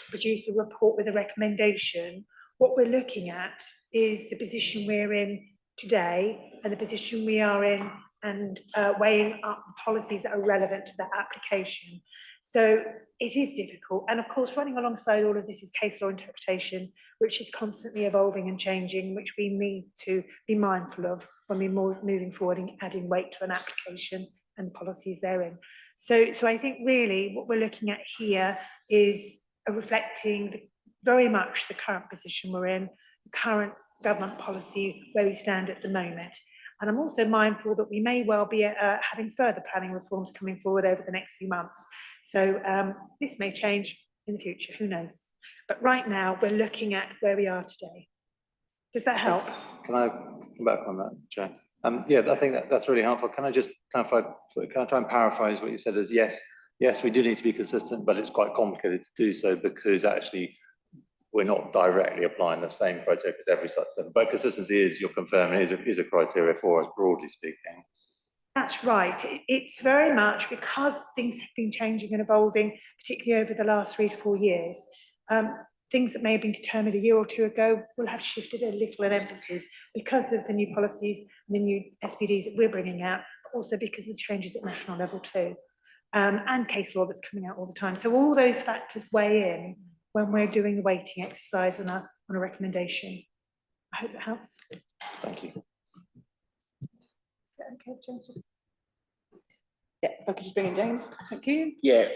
produce a report with a recommendation, what we're looking at is the position we're in today and the position we are in, and weighing up policies that are relevant to that application. So it is difficult. And of course, running alongside all of this is case law interpretation, which is constantly evolving and changing, which we need to be mindful of when we're moving forward and adding weight to an application and the policies therein. So I think really what we're looking at here is reflecting very much the current position we're in, the current government policy where we stand at the moment. And I'm also mindful that we may well be having further planning reforms coming forward over the next few months. So this may change in the future, who knows? But right now we're looking at where we are today. Does that help? Can I come back on that, Chair? Yeah, I think that's really helpful. Can I just clarify, can I try and paraphrase what you said as yes, we do need to be consistent, but it's quite complicated to do so because actually we're not directly applying the same criteria as every such level. But consistency is, you're confirming, is a criteria for us, broadly speaking. That's right. It's very much because things have been changing and evolving, particularly over the last 3 to 4 years. Things that may have been determined a year or two ago will have shifted a little in emphasis because of the new policies and the new SPDs that we're bringing out, but also because of the changes at national level too, and case law that's coming out all the time. So all those factors weigh in when we're doing the weighting exercise on a recommendation. I hope that helps. Thank you. Is that okay, James? Yeah, if I could just bring in James. Thank you. Yeah,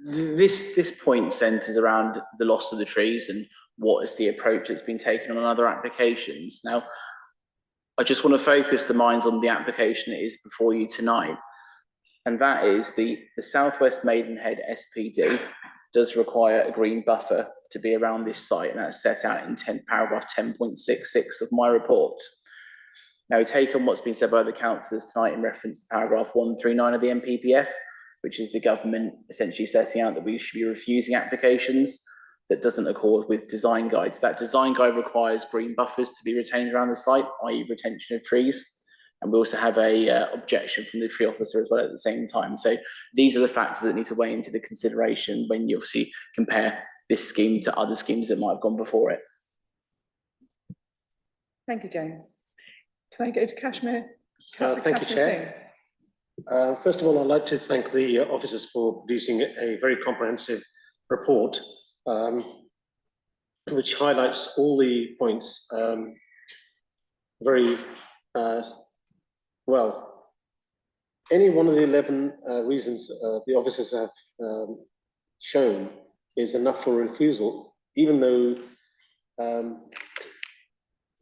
this point centres around the loss of the trees and what is the approach that's been taken on other applications. Now, I just want to focus the minds on the application that is before you tonight, and that is the Southwest Maidenhead SPD does require a green buffer to be around this site, and that's set out in paragraph 10.66 of my report. Now, take on what's been said by the councillors tonight in reference to paragraph 139 of the MPPF, which is the government essentially setting out that we should be refusing applications that doesn't accord with design guides. That design guide requires green buffers to be retained around the site, i.e. retention of trees. And we also have a objection from the tree officer as well at the same time. So these are the factors that need to weigh into the consideration when you obviously compare this scheme to other schemes that might have gone before it. Thank you, James. Can I go to Kashmir? Thank you, Chair. First of all, I'd like to thank the officers for producing a very comprehensive report, which highlights all the points very well. Any one of the 11 reasons the officers have shown is enough for refusal, even though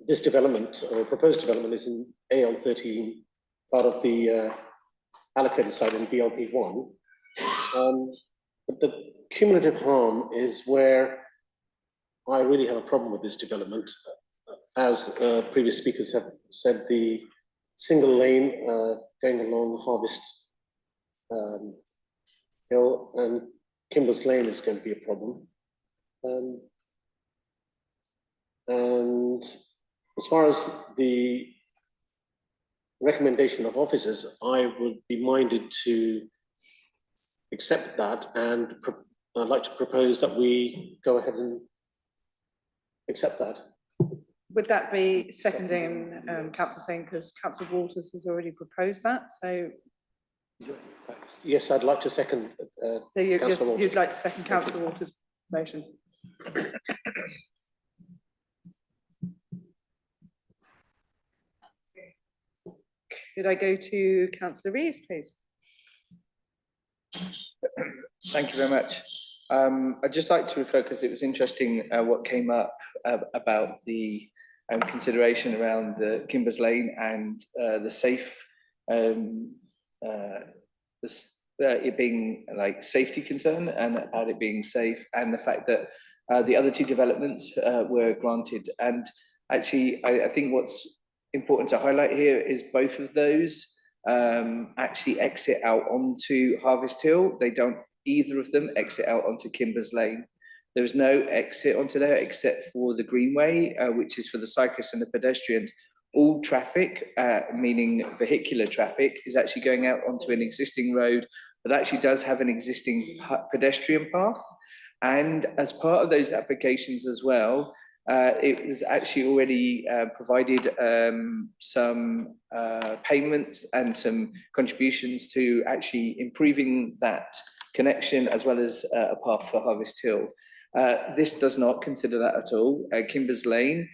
this development or proposed development is in AL13, part of the allocated site in BLP1. But the cumulative harm is where I really have a problem with this development. as previous speakers have said, the single lane going along Harvest Hill and Kimbers Lane is going to be a problem. And as far as the recommendation of officers, I would be minded to accept that, and I'd like to propose that we go ahead and accept that. Would that be seconding Councillor Singh, because Councillor Waters has already proposed that, so. Yes, I'd like to second. So you'd like to second Councillor Waters' motion? Could I go to Councillor Reeves, please? Thank you very much. I'd just like to refer, because it was interesting what came up about the consideration around the Kimbers Lane and the safe, it being like safety concern and about it being safe, and the fact that the other two developments were granted. And actually, I think what's important to highlight here is both of those actually exit out onto Harvest Hill. They don't, either of them exit out onto Kimbers Lane. There is no exit onto there except for the Greenway, which is for the cyclists and the pedestrians. All traffic, meaning vehicular traffic, is actually going out onto an existing road that actually does have an existing pedestrian path. And as part of those applications as well, it was actually already provided some payments and some contributions to actually improving that connection, as well as a path for Harvest Hill. This does not consider that at all. Kimbers Lane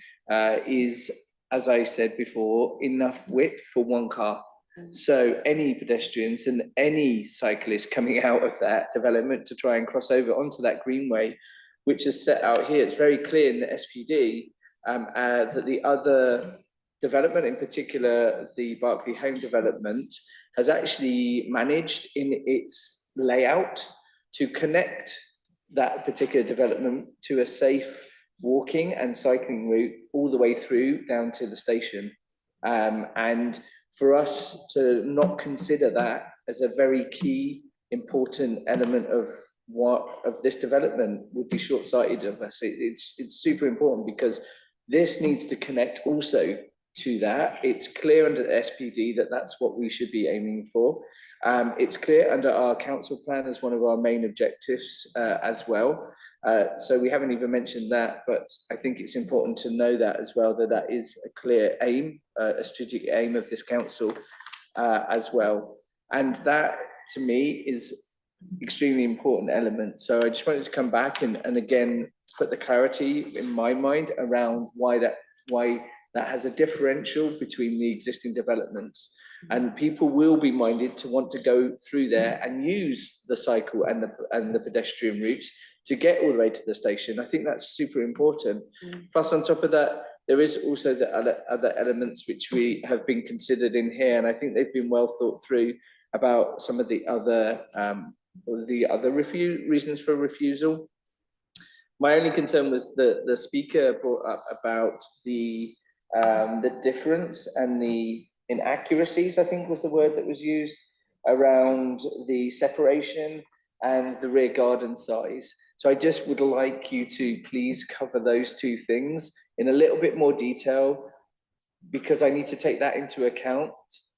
is, as I said before, enough width for one car. So any pedestrians and any cyclists coming out of that development to try and cross over onto that Greenway, which is set out here, it's very clear in the SPD that the other development, in particular the Berkeley Home development, has actually managed in its layout to connect that particular development to a safe walking and cycling route all the way through down to the station. And for us to not consider that as a very key, important element of this development would be short-sighted of us. It's super important, because this needs to connect also to that. It's clear under the SPD that that's what we should be aiming for. It's clear under our council plan as one of our main objectives as well. So we haven't even mentioned that, but I think it's important to know that as well, that that is a clear aim, a strategic aim of this council as well. And that, to me, is extremely important element. So I just wanted to come back and again put the clarity in my mind around why that has a differential between the existing developments, and people will be minded to want to go through there and use the cycle and the pedestrian routes to get all the way to the station. I think that's super important. Plus, on top of that, there is also the other elements which we have been considered in here, and I think they've been well thought through about some of the other reasons for refusal. My only concern was the speaker brought up about the difference and the inaccuracies, I think was the word that was used, around the separation and the rear garden size. So I just would like you to please cover those two things in a little bit more detail, because I need to take that into account,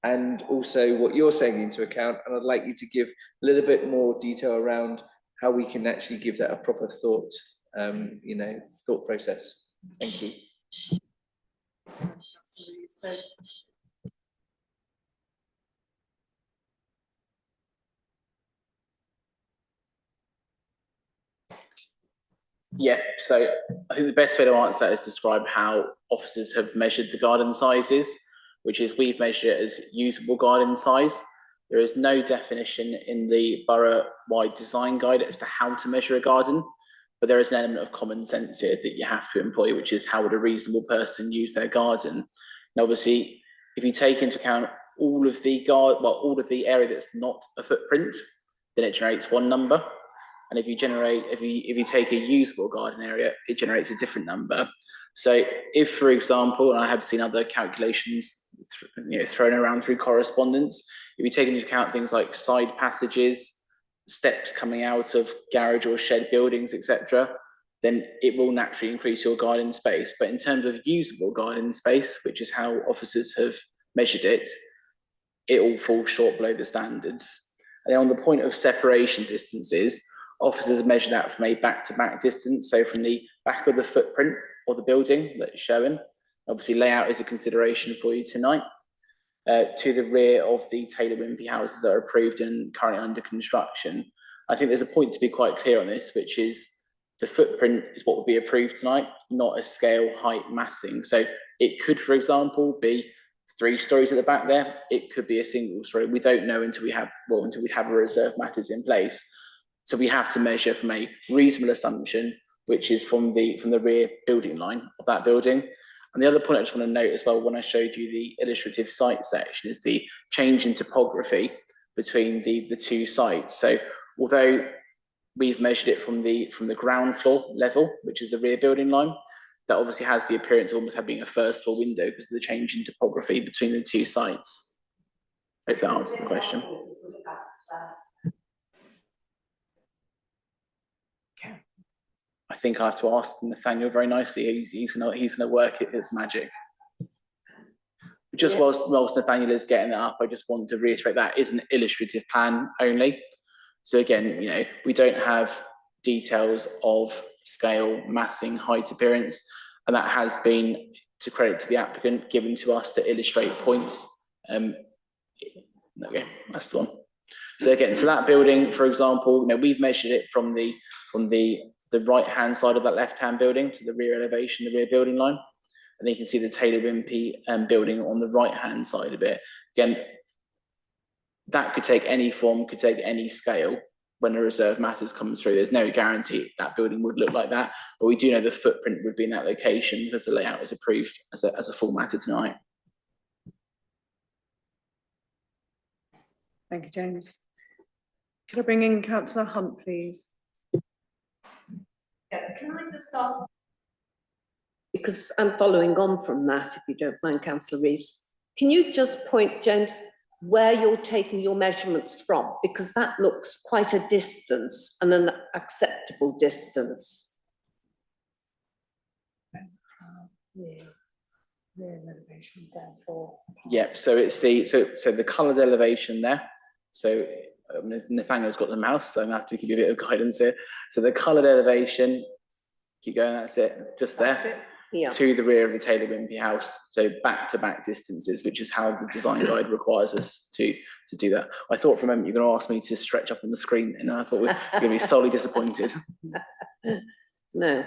and also what you're saying into account. And I'd like you to give a little bit more detail around how we can actually give that a proper thought, thought process. Thank you. Yeah, so I think the best way to answer that is describe how officers have measured the garden sizes, which is we've measured it as usable garden size. There is no definition in the borough-wide design guide as to how to measure a garden, but there is an element of common sense here that you have to employ, which is how would a reasonable person use their garden. And obviously, if you take into account all of the area that's not a footprint, then it generates one number. And if you take a usable garden area, it generates a different number. So if, for example, and I have seen other calculations thrown around through correspondence, if you take into account things like side passages, steps coming out of garage or shed buildings, etc., then it will naturally increase your garden space. But in terms of usable garden space, which is how officers have measured it, it all falls short below the standards. And then on the point of separation distances, officers have measured that from a back-to-back distance, so from the back of the footprint of the building that's shown. Obviously, layout is a consideration for you tonight. To the rear of the Taylor Wimpey houses that are approved and currently under construction. I think there's a point to be quite clear on this, which is the footprint is what will be approved tonight, not a scale, height, massing. So it could, for example, be 3 stories at the back there. It could be a single story. We don't know until we have a reserve matters in place. So we have to measure from a reasonable assumption, which is from the rear building line of that building. And the other point I just want to note as well, when I showed you the illustrative site section, is the change in topography between the 2 sites. So although we've measured it from the ground floor level, which is the rear building line, that obviously has the appearance of almost having a first floor window because of the change in topography between the 2 sites. Hope that answers the question. I think I have to ask Nathaniel very nicely. He's gonna work it as magic. Just whilst Nathaniel is getting that up, I just want to reiterate that is an illustrative plan only. So again, we don't have details of scale, massing, height, appearance, and that has been, to credit to the applicant, given to us to illustrate points. Okay, that's the one. So again, so that building, for example, we've measured it from the right-hand side of that left-hand building, to the rear elevation, the rear building line. And then you can see the Taylor Wimpey building on the right-hand side of it. Again, that could take any form, could take any scale when a reserve matters comes through. There's no guarantee that building would look like that, but we do know the footprint would be in that location because the layout is approved as a full matter tonight. Thank you, James. Could I bring in Councillor Hunt, please? Yeah, can I just ask? Because I'm following on from that, if you don't mind, Councillor Reeves. Can you just point, James, where you're taking your measurements from? Because that looks quite a distance and an acceptable distance. Yep, so it's the coloured elevation there. So Nathaniel's got the mouse, so I'm gonna have to give you a bit of guidance here. So the coloured elevation, keep going, that's it, just there. That's it. Yeah. To the rear of the Taylor Wimpey house, so back-to-back distances, which is how the design guide requires us to do that. I thought for a moment you're going to ask me to stretch up on the screen, and I thought we're going to be sorely disappointed. No.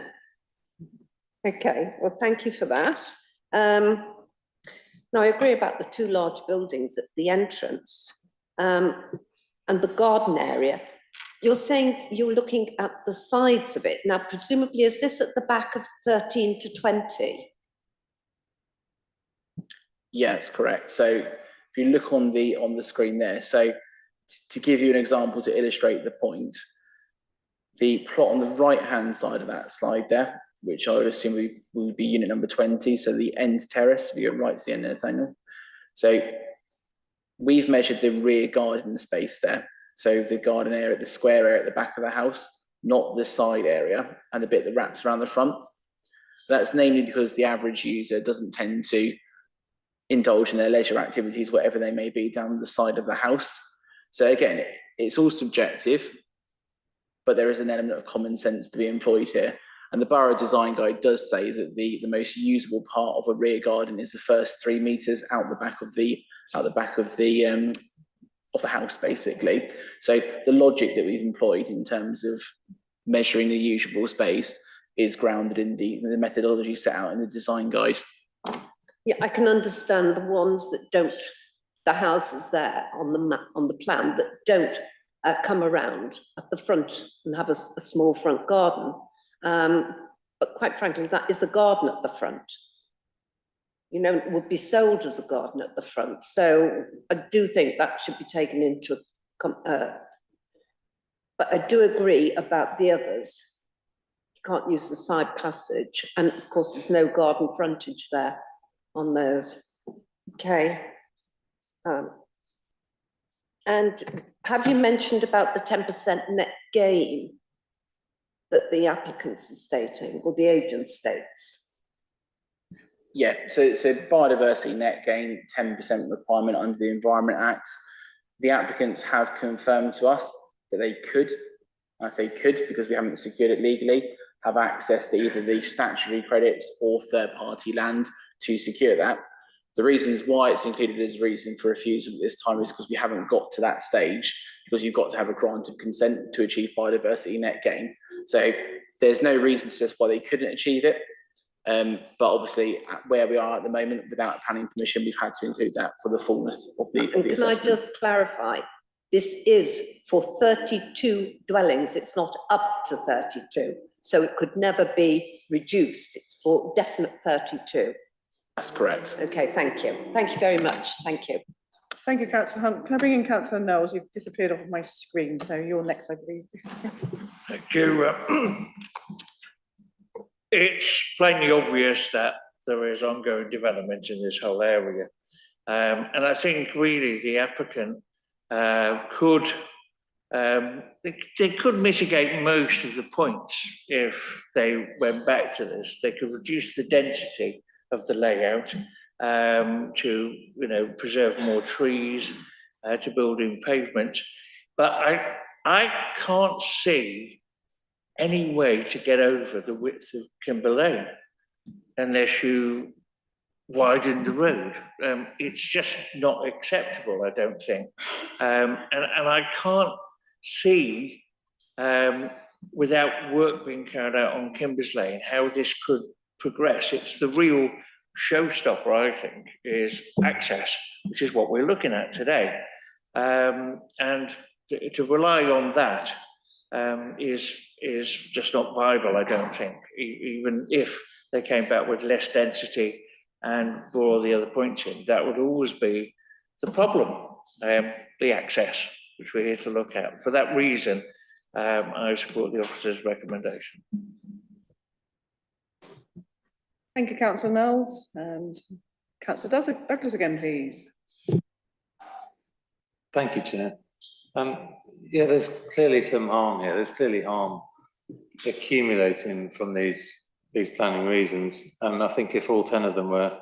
Okay, well, thank you for that. Now, I agree about the 2 large buildings at the entrance and the garden area. You're saying you're looking at the sides of it. Now, presumably, is this at the back of 13 to 20? Yes, correct. So if you look on the screen there, so to give you an example to illustrate the point, the plot on the right-hand side of that slide there, which I would assume would be unit number 20, so the end terrace, if you go right to the end, Nathaniel. So we've measured the rear garden space there. So the garden area, the square area at the back of the house, not the side area and the bit that wraps around the front. That's namely because the average user doesn't tend to indulge in their leisure activities, whatever they may be, down the side of the house. So again, it's all subjective, but there is an element of common sense to be employed here. And the Borough Design Guide does say that the most usable part of a rear garden is the first 3 metres out the back of the house, basically. So the logic that we've employed in terms of measuring the usable space is grounded in the methodology set out in the design guide. Yeah, I can understand the ones that don't, the houses there on the map, on the plan, that don't come around at the front and have a small front garden. But quite frankly, that is a garden at the front. You know, it would be sold as a garden at the front. So I do think that should be taken into account. But I do agree about the others. can't use the side passage, and of course, there's no garden frontage there on those. Okay. And have you mentioned about the 10% net gain that the applicants are stating, or the agent states? Yeah, so biodiversity net gain, 10% requirement under the Environment Act. The applicants have confirmed to us that they could, I say could because we haven't secured it legally, have access to either the statutory credits or third-party land to secure that. The reasons why it's included as a reason for refusal at this time is because we haven't got to that stage, because you've got to have a grant of consent to achieve biodiversity net gain. So there's no reason to suggest why they couldn't achieve it. But obviously, where we are at the moment, without planning permission, we've had to include that for the fullness of the Can assessment. I just clarify? This is for 32 dwellings. It's not up to 32. So it could never be reduced. It's for definite 32. That's correct. Okay, thank you. Thank you very much. Thank you. Thank you, Councillor Hunt. Can I bring in Councillor Knowles? You've disappeared off of my screen, so you're next, I believe. Thank you. It's plainly obvious that there is ongoing development in this whole area. And I think really the applicant could mitigate most of the points if they went back to this. They could reduce the density of the layout to, preserve more trees, to build in pavement. But I can't see any way to get over the width of Kimber Lane unless you widen the road. It's just not acceptable, I don't think. And I can't see, without work being carried out on Kimbers Lane, how this could progress. It's the real showstopper, I think, is access, which is what we're looking at today. And to rely on that is just not viable, I don't think, even if they came back with less density and brought all the other points in. That would always be the problem, the access, which we're here to look at. For that reason, I support the officer's recommendation. Thank you, Councillor Knowles. And Councillor Douglas again, please. Thank you, Chair. Yeah, there's clearly some harm here. There's clearly harm accumulating from these planning reasons. I think if all 10 of them were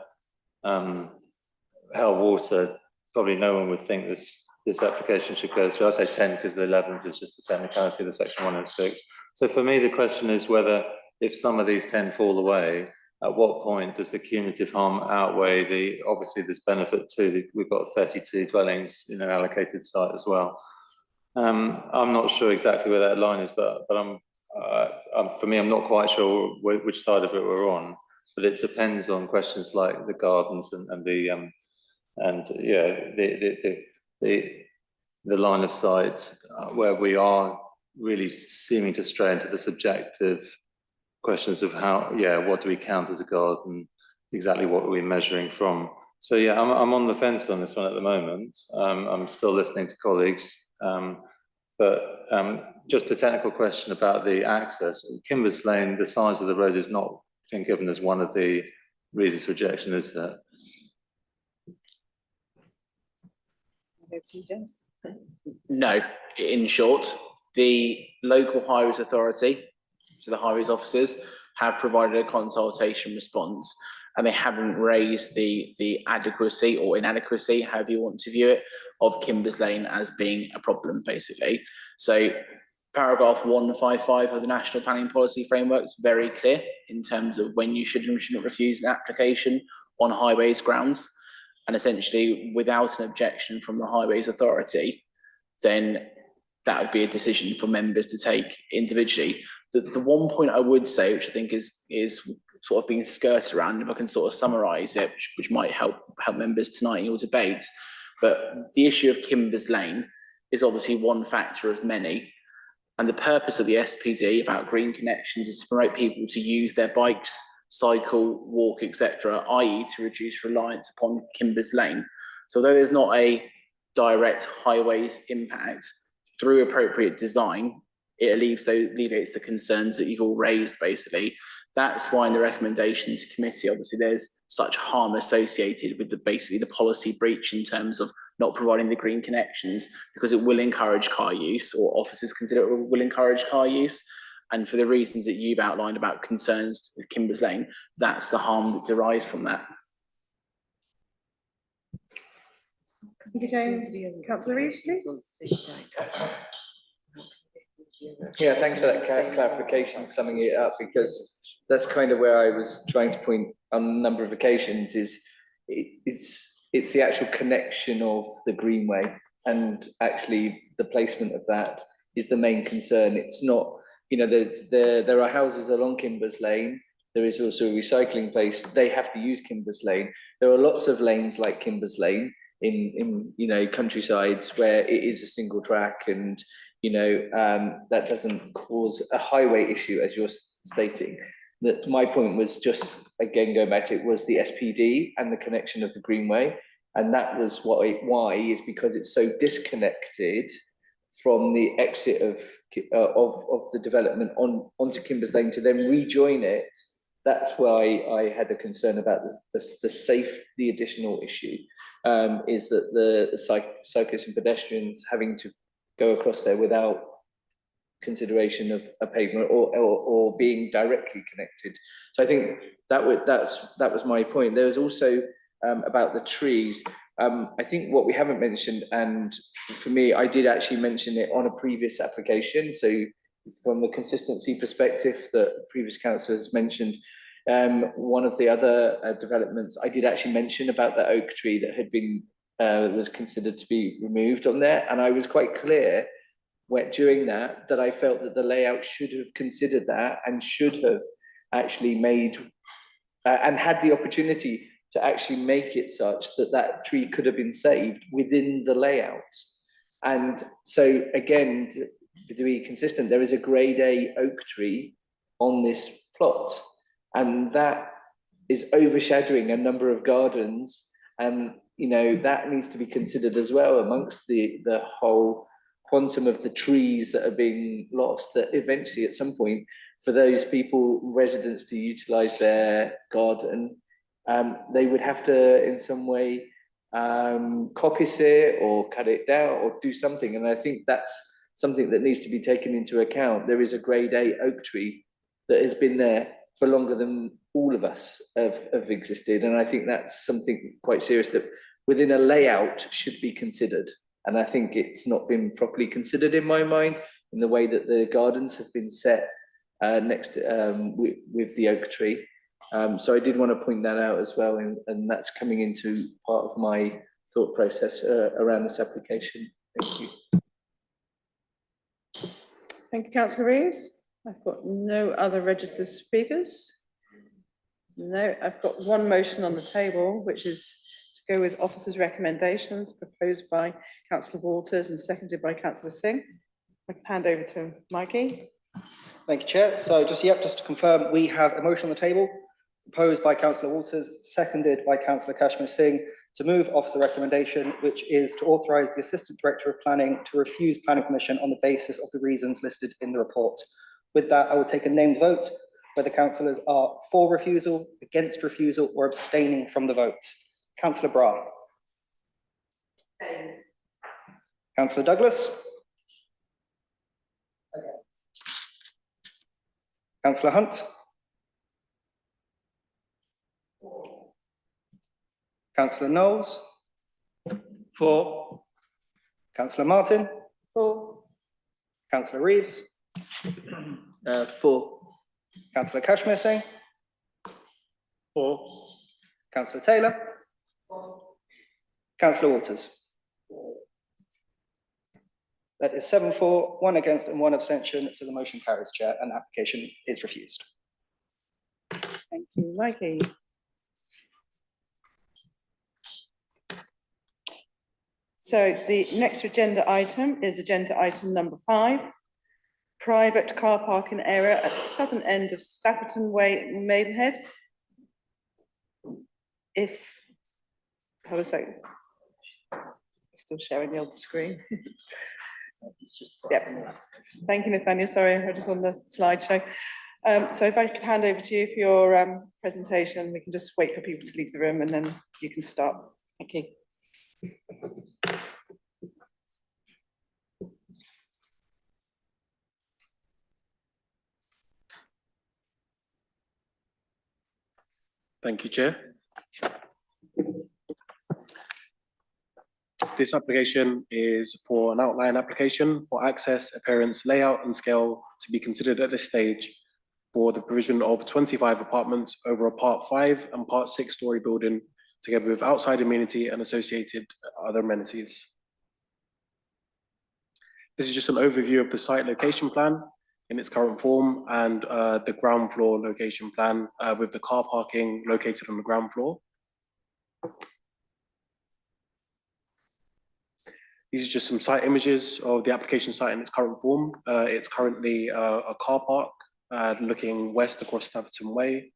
held water, probably no one would think this application should go through. I say 10 because the 11th is just a technicality of the section 106. So for me, the question is whether, if some of these 10 fall away, at what point does the cumulative harm outweigh obviously there's benefit too. We've got 32 dwellings in an allocated site as well. I'm not sure exactly where that line is, but for me, I'm not quite sure which side of it we're on. But it depends on questions like the gardens and the line of sight where we are really seeming to stray into the subjective questions of what do we count as a garden, exactly what are we measuring from. So yeah, I'm on the fence on this one at the moment. I'm still listening to colleagues. But just a technical question about the access. Kimbers Lane, the size of the road is not been given as one of the reasons for rejection, is there? No, in short, the local highways authority, so the highways officers, have provided a consultation response, and they haven't raised the adequacy or inadequacy, however you want to view it, of Kimbers Lane as being a problem, basically. So paragraph 155 of the National Planning Policy Framework is very clear in terms of when you should and shouldn't refuse an application on highways grounds. And essentially, without an objection from the highways authority, then that would be a decision for members to take individually. The one point I would say, which I think is sort of being skirted around, if I can sort of summarise it, which might help members tonight in your debate, but the issue of Kimbers Lane is obviously one factor of many. And the purpose of the SPD about green connections is to promote people to use their bikes, cycle, walk, etc., i.e. to reduce reliance upon Kimbers Lane. So although there's not a direct highways impact, through appropriate design, it alleviates the concerns that you've all raised, basically. That's why in the recommendation to committee, obviously, there's such harm associated with basically the policy breach in terms of not providing the green connections, because it will encourage car use, or officers consider it will encourage car use. And for the reasons that you've outlined about concerns with Kimbers Lane, that's the harm that derives from that. Thank you, James. Councillor Reeves, please. Yeah, thanks for that clarification, summing it up, because that's kind of where I was trying to point on a number of occasions, is it's the actual connection of the greenway, and actually the placement of that is the main concern. It's not, you know, there are houses along Kimbers Lane. There is also a recycling place. They have to use Kimbers Lane. There are lots of lanes like Kimbers Lane in you know, countrysides where it is a single track, and you know, that doesn't cause a highway issue, as you're stating. That my point was just, again, going back to it, was the SPD and the connection of the greenway, and that was why is because it's so disconnected from the exit of the development onto Kimbers Lane to then rejoin it. That's why I had a concern about the additional issue, is that the cyclists and pedestrians having to go across there without consideration of a pavement or being directly connected. So I think that was my point. There was also about the trees. I think what we haven't mentioned, and for me, I did actually mention it on a previous application. So from the consistency perspective that the previous councillor has mentioned, one of the other developments, I did actually mention about the oak tree that had been was considered to be removed on there, and I was quite clear during that I felt that the layout should have considered that and should have actually made and had the opportunity to actually make it such that that tree could have been saved within the layout. And so again, to be consistent, there is a grade A oak tree on this plot, and that is overshadowing a number of gardens, and you know, that needs to be considered as well amongst the whole quantum of the trees that are being lost, that eventually at some point, for those people, residents, to utilize their garden, they would have to in some way coppice it or cut it down or do something. And I think that's something that needs to be taken into account. There is a grade A oak tree that has been there for longer than all of us have existed. And I think that's something quite serious that within a layout should be considered. And I think it's not been properly considered in my mind, in the way that the gardens have been set next to, with the oak tree. So I did want to point that out as well, and that's coming into part of my thought process around this application. Thank you. Thank you, Councillor Reeves. I've got no other registered speakers. No, I've got one motion on the table, which is to go with officers' recommendations proposed by Councillor Waters and seconded by Councillor Singh. I can hand over to Mikey. Thank you, Chair. So just to confirm, we have a motion on the table proposed by Councillor Waters, seconded by Councillor Kashmir Singh, to move officer recommendation, which is to authorise the Assistant Director of Planning to refuse planning permission on the basis of the reasons listed in the report. With that, I will take a named vote whether councillors are for refusal, against refusal, or abstaining from the vote. Councillor Bra. Councillor Douglas. Councillor Hunt. Councillor Knowles. For. Councillor Martin. For. Councillor Reeves. For. Councillor Kashmir Singh. For. Councillor Taylor. For. Councillor Waters. That is 7 for, 1 against and 1 abstention, so the motion carries, Chair, and the application is refused. Thank you, Mikey. So the next agenda item is agenda item number 5. Private car parking area at southern end of Stafferton Way, Maidenhead. Hold a second. Still sharing the old screen. Yeah. Thank you, Nathaniel. Sorry, I was just on the slideshow. So if I could hand over to you for your presentation, we can just wait for people to leave the room and then you can start. Thank you. Thank you, Chair. This application is for an outline application for access, appearance, layout and scale to be considered at this stage for the provision of 25 apartments over a Part 5 and Part 6 story building, together with outside amenity and associated other amenities. This is just an overview of the site location plan in its current form and the ground floor location plan with the car parking located on the ground floor. These are just some site images of the application site in its current form. It's currently a car park looking west across Stafferton Way.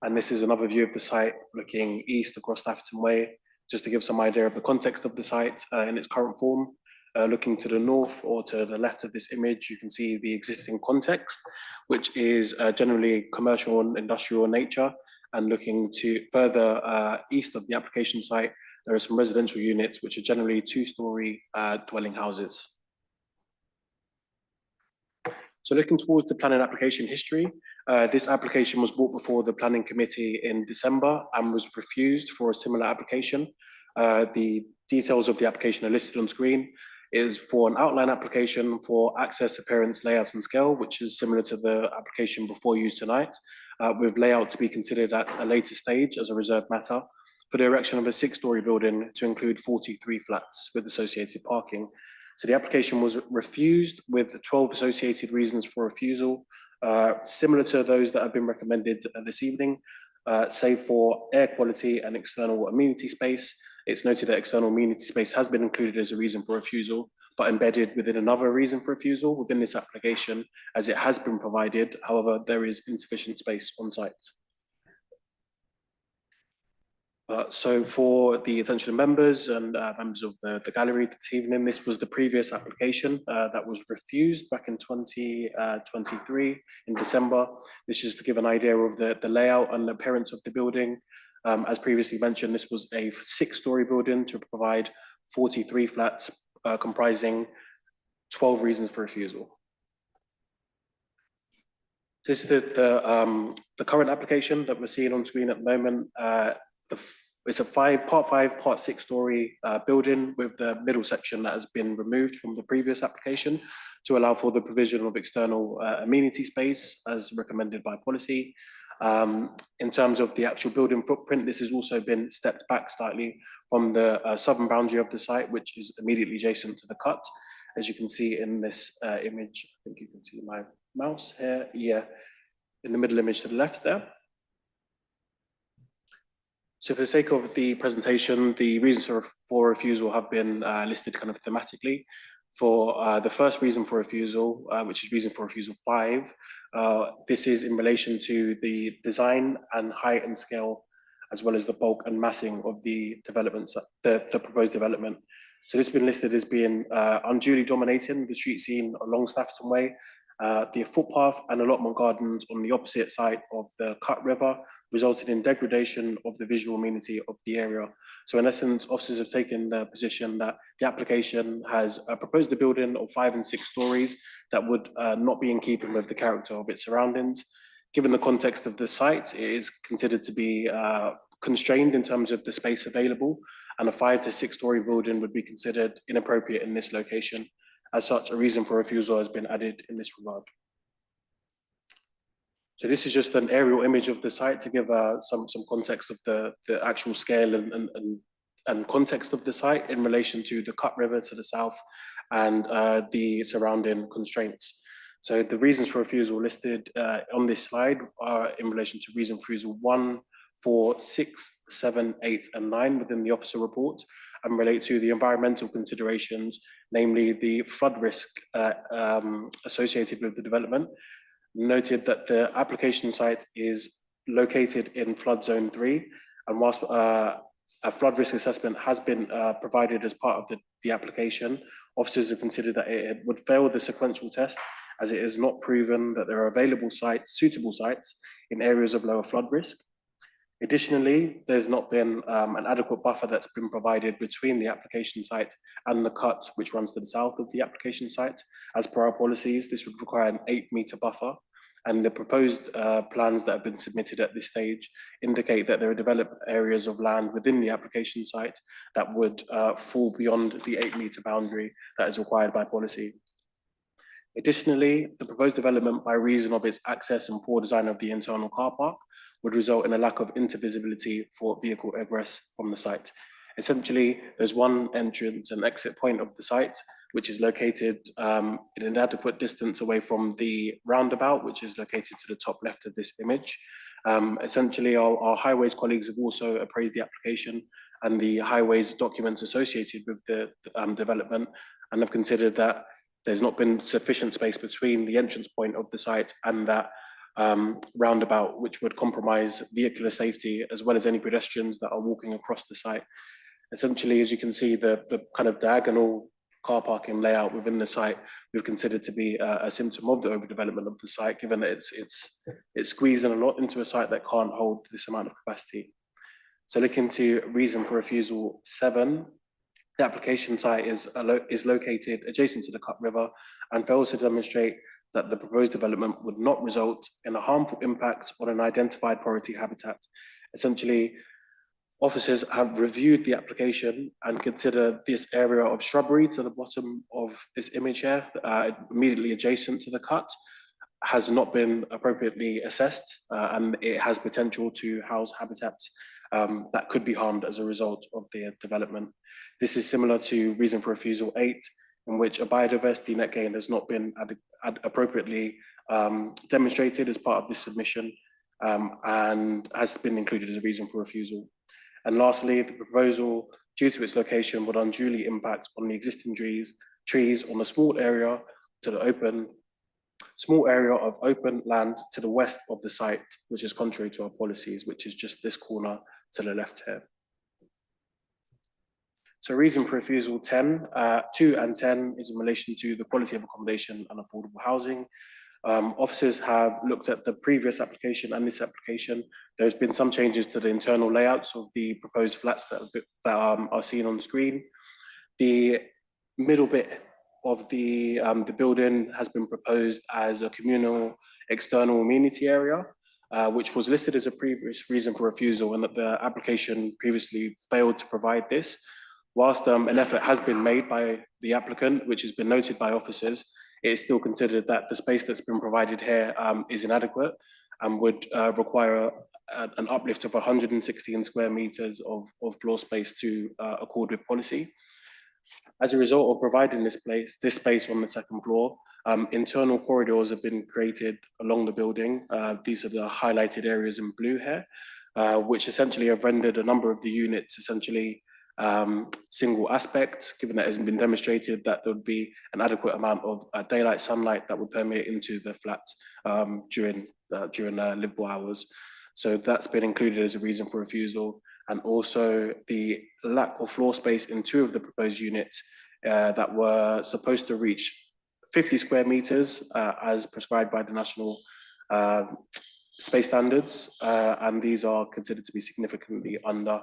And this is another view of the site looking east across Stafferton Way, just to give some idea of the context of the site in its current form. Looking to the north or to the left of this image, you can see the existing context, which is generally commercial and industrial in nature. And looking to further east of the application site, there are some residential units, which are generally two-story dwelling houses. So looking towards the planning application history, this application was brought before the planning committee in December and was refused for a similar application. The details of the application are listed on screen. It is for an outline application for access, appearance, layout and scale, which is similar to the application before you tonight, with layout to be considered at a later stage as a reserved matter, for the erection of a 6-story building to include 43 flats with associated parking. So the application was refused with 12 associated reasons for refusal, similar to those that have been recommended this evening, save for air quality and external amenity space. It's noted that external amenity space has been included as a reason for refusal, but embedded within another reason for refusal within this application, as it has been provided. However, there is insufficient space on site. So for the attention of members and members of the gallery this evening, this was the previous application that was refused back in 2023 in December. This is to give an idea of the layout and the appearance of the building. As previously mentioned, this was a 6-story building to provide 43 flats comprising 12 reasons for refusal. This is the current application that we're seeing on screen at the moment. It's a Part 5, Part 6 story building with the middle section that has been removed from the previous application to allow for the provision of external amenity space as recommended by policy. In terms of the actual building footprint, this has also been stepped back slightly from the southern boundary of the site, which is immediately adjacent to the cut. As you can see in this image, I think you can see my mouse here, yeah, in the middle image to the left there. So for the sake of the presentation, the reasons for refusal have been listed kind of thematically. For the first reason for refusal, which is reason for refusal 5, this is in relation to the design and height and scale, as well as the bulk and massing of the developments, the proposed development. So this has been listed as being unduly dominating the street scene along Stafferton Way, the footpath and allotment gardens on the opposite side of the Cut River, resulted in degradation of the visual amenity of the area. So in essence, officers have taken the position that the application has proposed a building of 5 and 6 stories that would not be in keeping with the character of its surroundings. Given the context of the site, it is considered to be constrained in terms of the space available, and a 5 to 6 story building would be considered inappropriate in this location. As such, a reason for refusal has been added in this regard. So this is just an aerial image of the site to give some context of the actual scale and context of the site in relation to the Cut River to the south and the surrounding constraints. So the reasons for refusal listed on this slide are in relation to reason for refusal 1, 4, 6, 7, 8, and 9 within the officer report, and relate to the environmental considerations, namely the flood risk associated with the development. Noted that the application site is located in flood zone 3, and whilst a flood risk assessment has been provided as part of the application, officers have considered that it would fail the sequential test as it is not proven that there are available sites, suitable sites in areas of lower flood risk. Additionally, there's not been an adequate buffer that's been provided between the application site and the cut which runs to the south of the application site. As per our policies, this would require an 8-meter buffer, and the proposed plans that have been submitted at this stage indicate that there are developed areas of land within the application site that would fall beyond the 8-meter boundary that is required by policy. Additionally, the proposed development, by reason of its access and poor design of the internal car park, would result in a lack of intervisibility for vehicle egress from the site. Essentially, there's one entrance and exit point of the site, which is located in an adequate distance away from the roundabout, which is located to the top left of this image. Essentially, our highways colleagues have also appraised the application and the highways documents associated with the development, and have considered that there's not been sufficient space between the entrance point of the site and that roundabout, which would compromise vehicular safety as well as any pedestrians that are walking across the site. Essentially, as you can see, the kind of diagonal car parking layout within the site we've considered to be a symptom of the overdevelopment of the site, given that it's squeezing a lot into a site that can't hold this amount of capacity. So looking to reason for refusal 7, the application site is located adjacent to the Cut River and fails to demonstrate that the proposed development would not result in a harmful impact on an identified priority habitat. Essentially, officers have reviewed the application and consider this area of shrubbery to the bottom of this image here, immediately adjacent to the cut, has not been appropriately assessed, and it has potential to house habitats that could be harmed as a result of the development. This is similar to reason for refusal 8, in which a biodiversity net gain has not been appropriately demonstrated as part of this submission, and has been included as a reason for refusal. And lastly, the proposal, due to its location, would unduly impact on the existing trees on a small area of open land to the west of the site, which is contrary to our policies, which is just this corner to the left here. So reason for refusal 10, 2 and 10 is in relation to the quality of accommodation and affordable housing. Officers have looked at the previous application and this application. There's been some changes to the internal layouts of the proposed flats that are seen on screen. The middle bit of the building has been proposed as a communal external amenity area, which was listed as a previous reason for refusal, and that the application previously failed to provide this. Whilst an effort has been made by the applicant, which has been noted by officers, it is still considered that the space that's been provided here is inadequate and would require an uplift of 116 square meters of floor space to accord with policy. As a result of providing this space on the second floor, internal corridors have been created along the building. These are the highlighted areas in blue here, which essentially have rendered a number of the units essentially single aspect, given that it hasn't been demonstrated that there would be an adequate amount of daylight sunlight that would permeate into the flats during livable hours. So that's been included as a reason for refusal, and also the lack of floor space in 2 of the proposed units that were supposed to reach 50 square meters as prescribed by the national space standards, and these are considered to be significantly under,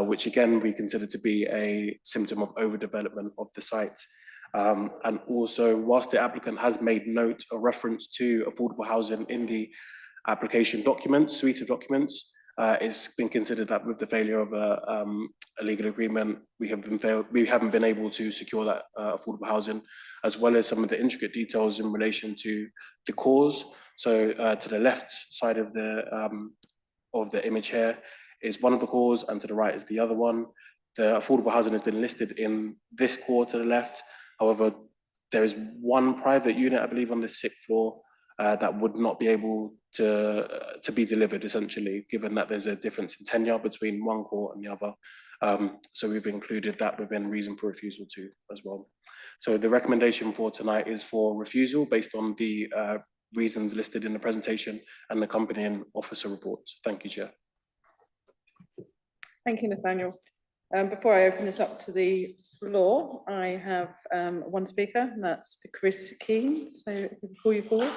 which again we consider to be a symptom of overdevelopment of the site. And also, whilst the applicant has made note or reference to affordable housing in the application documents, suite of documents, it's been considered that with the failure of a legal agreement, we haven't been able to secure that affordable housing, as well as some of the intricate details in relation to the cause. So to the left side of the image here is one of the cores, and to the right is the other one. The affordable housing has been listed in this core to the left. However, there is one private unit, I believe, on the 6th floor that would not be able to be delivered, essentially, given that there's a difference in tenure between one core and the other. So we've included that within reason for refusal 2 as well. So the recommendation for tonight is for refusal based on the reasons listed in the presentation and the accompanying officer report. Thank you, Chair. Thank you, Nathaniel. Before I open this up to the floor, I have one speaker, and that's Chris Keane. So if we can call you forward.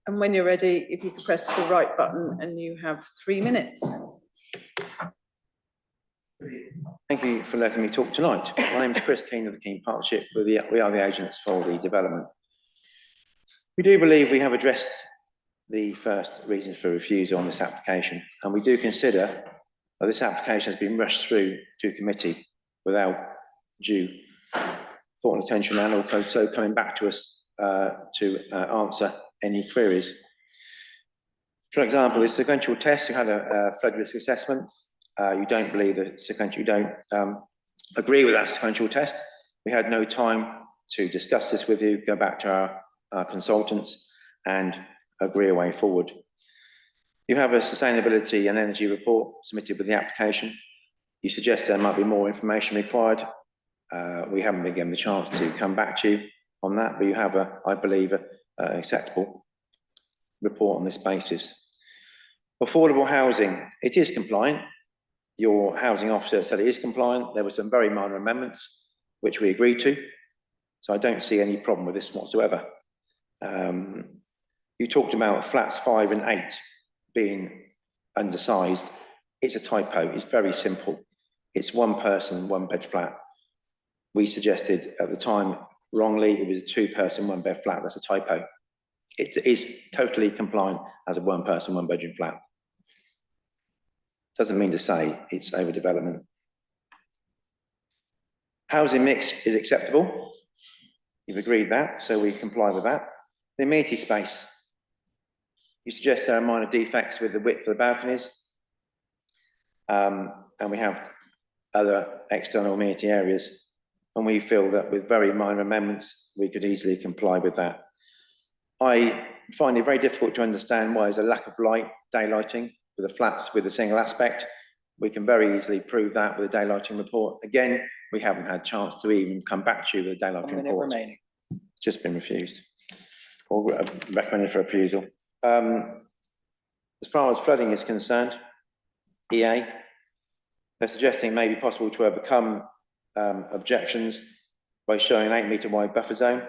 And when you're ready, if you could press the right button, and you have 3 minutes. Thank you for letting me talk tonight. My name is Chris Keane of the Keane Partnership. We are the agents for the development. We do believe we have addressed the first reasons for refusal on this application, and we do consider that this application has been rushed through to committee without due thought and attention, and also coming back to us to answer any queries. For example, the sequential test, you had a flood risk assessment. You don't believe the sequential, you don't agree with that sequential test. We had no time to discuss this with you, go back to our consultants and agree a way forward. You have a sustainability and energy report submitted with the application. You suggest there might be more information required. We haven't been given the chance to come back to you on that, but you have, I believe, an acceptable report on this basis. Affordable housing, it is compliant. Your housing officer said it is compliant. There were some very minor amendments, which we agreed to. So I don't see any problem with this whatsoever. You talked about flats 5 and 8 being undersized. It's a typo. It's very simple. It's 1 person, 1 bed flat. We suggested at the time, wrongly, it was a 2 person, 1 bed flat. That's a typo. It is totally compliant as a 1 person, 1 bedroom flat. Doesn't mean to say it's overdevelopment. Housing mix is acceptable. You've agreed that, so we comply with that. The amenity space. You suggest there are minor defects with the width of the balconies. And we have other external amenity areas. And we feel that with very minor amendments, we could easily comply with that. I find it very difficult to understand why there's a lack of light, daylighting, with the flats with a single aspect. We can very easily prove that with a daylighting report. Again, we haven't had a chance to even come back to you with a daylighting report. Remaining. It's just been refused, or recommended for refusal. As far as flooding is concerned, EA, they're suggesting it may be possible to overcome objections by showing an 8 metre wide buffer zone.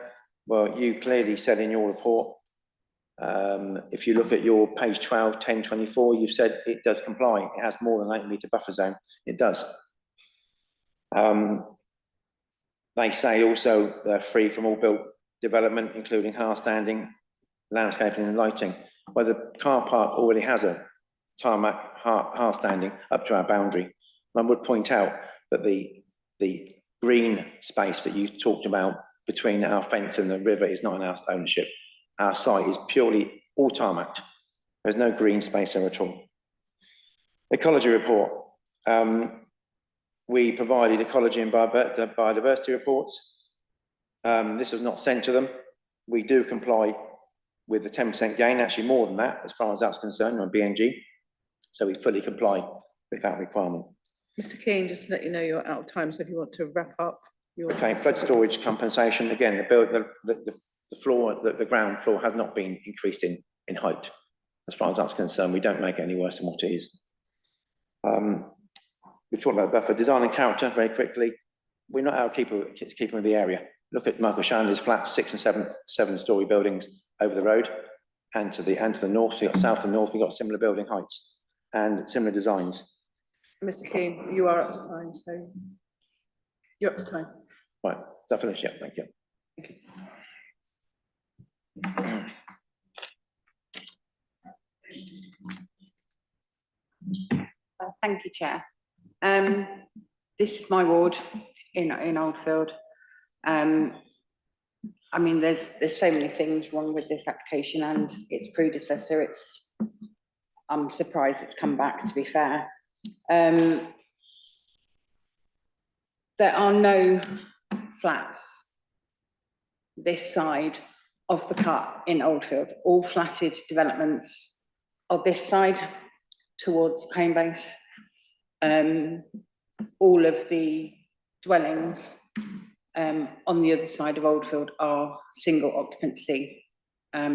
Well, you clearly said in your report, if you look at your page 12, 1024, you've said it does comply. It has more than 8 metre buffer zone. It does. They say also they're free from all built development, including hard standing, landscaping and lighting. Well, the car park already has a tarmac hard standing up to our boundary. And I would point out that the green space that you talked about between our fence and the river is not in our ownership. Our site is purely all tarmacked. There's no green space there at all. Ecology report. We provided ecology and biodiversity reports. This was not sent to them. We do comply with the 10% gain, actually more than that, as far as that's concerned on BNG. So we fully comply with that requirement. Mr. Keane, just to let you know you're out of time, so if you want to wrap up your... Okay, flood storage compensation. Again, the floor, the ground floor has not been increased in height. As far as that's concerned, we don't make it any worse than what it is. We've talked about buffer design and character very quickly. We're not out keeping with the area. Look at Michael Shanley's flats, 6 and 7-story buildings over the road, and to the north, we got south and north, we got similar building heights and similar designs. Mr. Keane, you are up to time, so you're up to time. Right, is that finished? Yeah, thank you. Thank you, Chair. This is my ward in Oldfield. I mean, there's so many things wrong with this application and its predecessor. I'm surprised it's come back, to be fair. There are no flats this side of the cut in Oldfield. All flatted developments are this side towards Homebase. All of the dwellings on the other side of Oldfield are single occupancy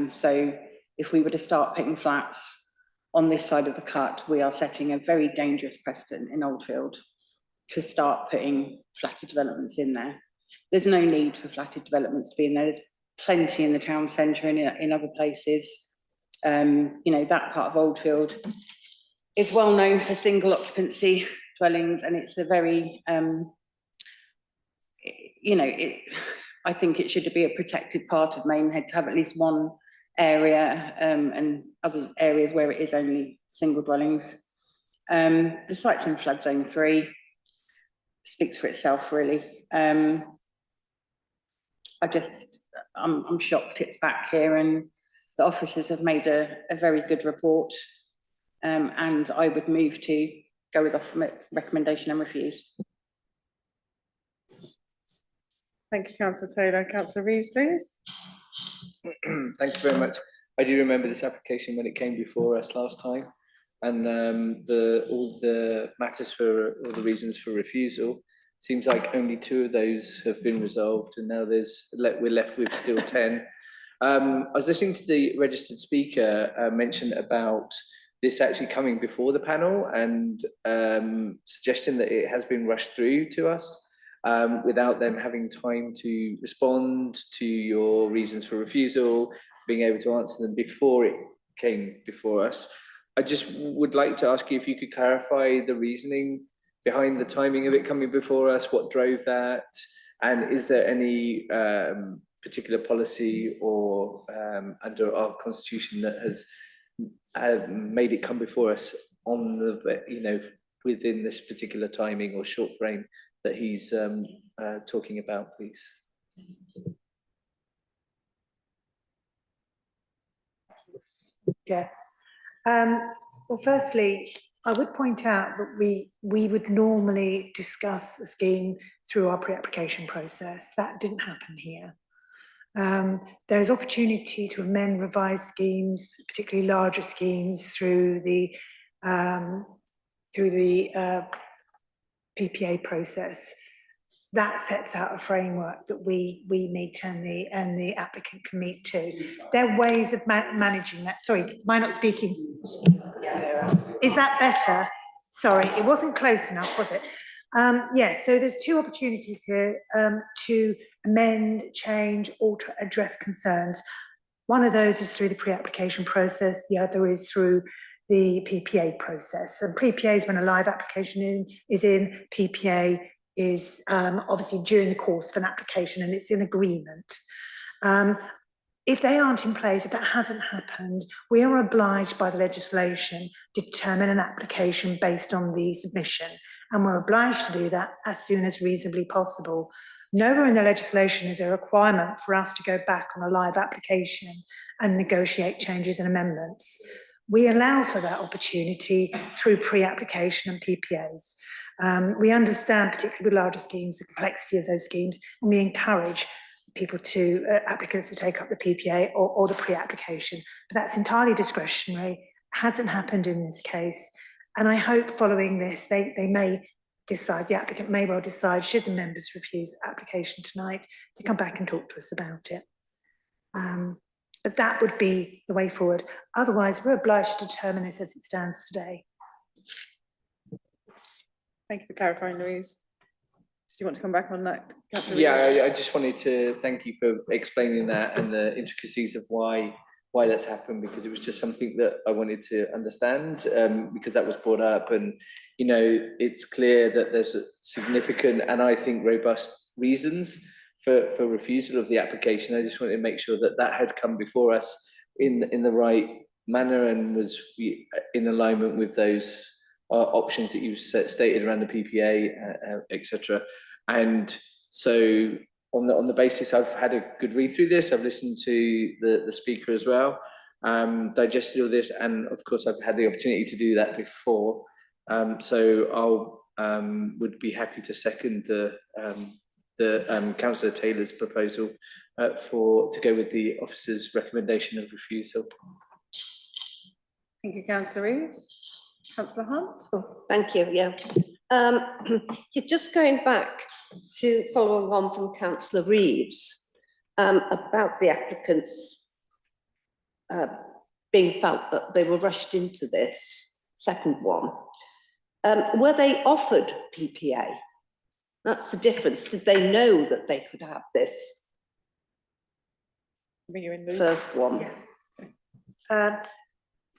So if we were to start putting flats on this side of the cut, we are setting a very dangerous precedent in Oldfield to start putting flatted developments in there. There's no need for flatted developments to be in there. There's plenty in the town centre and in other places. You know, that part of Oldfield is well known for single occupancy dwellings, and it's a very, you know, I think it should be a protected part of Maidenhead to have at least one area, and other areas where it is only single dwellings. The site's in flood zone 3, speaks for itself really. I'm shocked it's back here, and the officers have made a very good report, and I would move to go with the recommendation and refuse. Thank you, Councillor Taylor. Councillor Reeves, please. Thank you very much. I do remember this application when it came before us last time, and all the matters for all the reasons for refusal. Seems like only 2 of those have been resolved, and now we're left with still 10. I was listening to the registered speaker mention about this actually coming before the panel, and suggesting that it has been rushed through to us without them having time to respond to your reasons for refusal, being able to answer them before it came before us. I just would like to ask you if you could clarify the reasoning behind the timing of it coming before us, what drove that, and is there any particular policy or under our constitution that has made it come before us on the, you know, within this particular timing or short frame that he's talking about, please? Yeah. Well, firstly, I would point out that we would normally discuss the scheme through our pre-application process. That didn't happen here. There is opportunity to amend revised schemes, particularly larger schemes, through the PPA process. That sets out a framework that we meet and the applicant can meet to. There are ways of managing that. Sorry, am I not speaking? Is that better? Sorry, it wasn't close enough, was it? Yes, so there's 2 opportunities here to amend, change, alter, address concerns. One of those is through the pre-application process, the other is through the PPA process. And PPA is when a live application is in, PPA is obviously during the course of an application, and it's in agreement. If they aren't in place, if that hasn't happened, we are obliged by the legislation to determine an application based on the submission. And we're obliged to do that as soon as reasonably possible. Nowhere in the legislation is there a requirement for us to go back on a live application and negotiate changes and amendments. We allow for that opportunity through pre-application and PPAs. We understand, particularly with larger schemes, the complexity of those schemes, and we encourage people to, applicants to take up the PPA or the pre-application. But that's entirely discretionary, hasn't happened in this case. And I hope following this, they may decide, the applicant may well decide, should the members refuse the application tonight, to come back and talk to us about it. But that would be the way forward. Otherwise, we're obliged to determine this as it stands today. Thank you for clarifying, Louise. Did you want to come back on that, Councillor Reeves? Yeah, I just wanted to thank you for explaining that and the intricacies of why that's happened, because it was just something that I wanted to understand, because that was brought up, and you know, it's clear that there's a significant and I think robust reasons for refusal of the application. I just wanted to make sure that that had come before us in the right manner and was in alignment with those options that you stated around the PPA, etc. And so on the basis, I've had a good read through this. I've listened to the speaker as well, digested all this, and of course I've had the opportunity to do that before. So I'll would be happy to second the Councillor Taylor's proposal to go with the officer's recommendation of refusal. Thank you, Councillor Reeves. Councillor Hunt. Oh, thank you. Yeah. Just going back to following on from Councillor Reeves about the applicant's being felt that they were rushed into this second one. Were they offered PPA? That's the difference. Did they know that they could have this first one?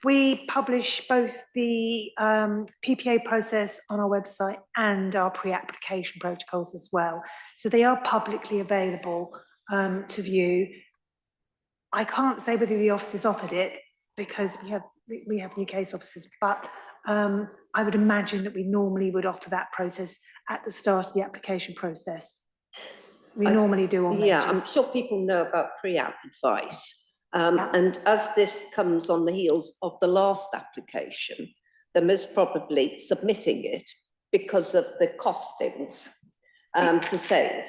We publish both the PPA process on our website and our pre-application protocols as well. So they are publicly available to view. I can't say whether the officers offered it because we have new case officers, but I would imagine that we normally would offer that process at the start of the application process. We normally do on Yeah, majors. I'm sure people know about pre-app advice. And as this comes on the heels of the last application, they're most probably submitting it because of the costings to save.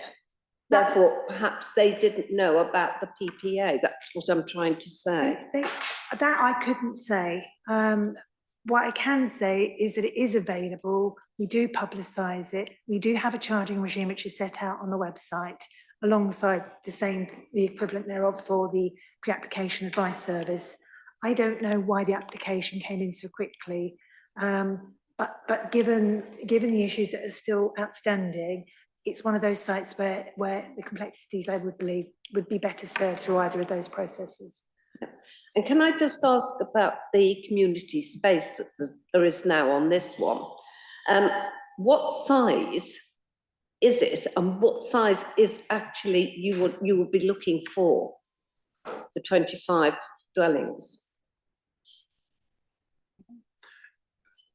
Therefore, perhaps they didn't know about the PPA. That's what I'm trying to say. That I couldn't say. What I can say is that it is available. We do publicise it. We do have a charging regime which is set out on the website alongside the equivalent thereof for the pre-application advice service. I don't know why the application came in so quickly, but given the issues that are still outstanding, it's one of those sites where the complexities, I would believe, would be better served through either of those processes. And can I just ask about the community space that there is now on this one? What size is it, and what size is actually you will be looking for 25 dwellings?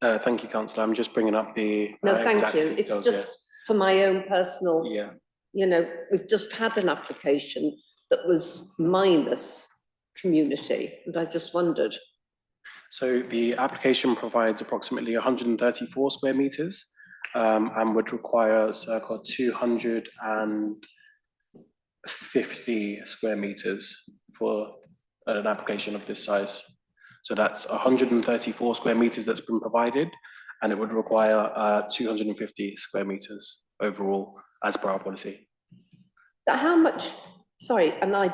Thank you, Councillor. I'm just bringing up the No, thank exact you. details, It's just for my own personal. Yeah. You know, we've just had an application that was minus community, and I just wondered. So the application provides approximately 134 square meters and would require circa 250 square meters for an application of this size. So that's 134 square meters that's been provided, and it would require 250 square meters overall as per our policy. How much, sorry, and I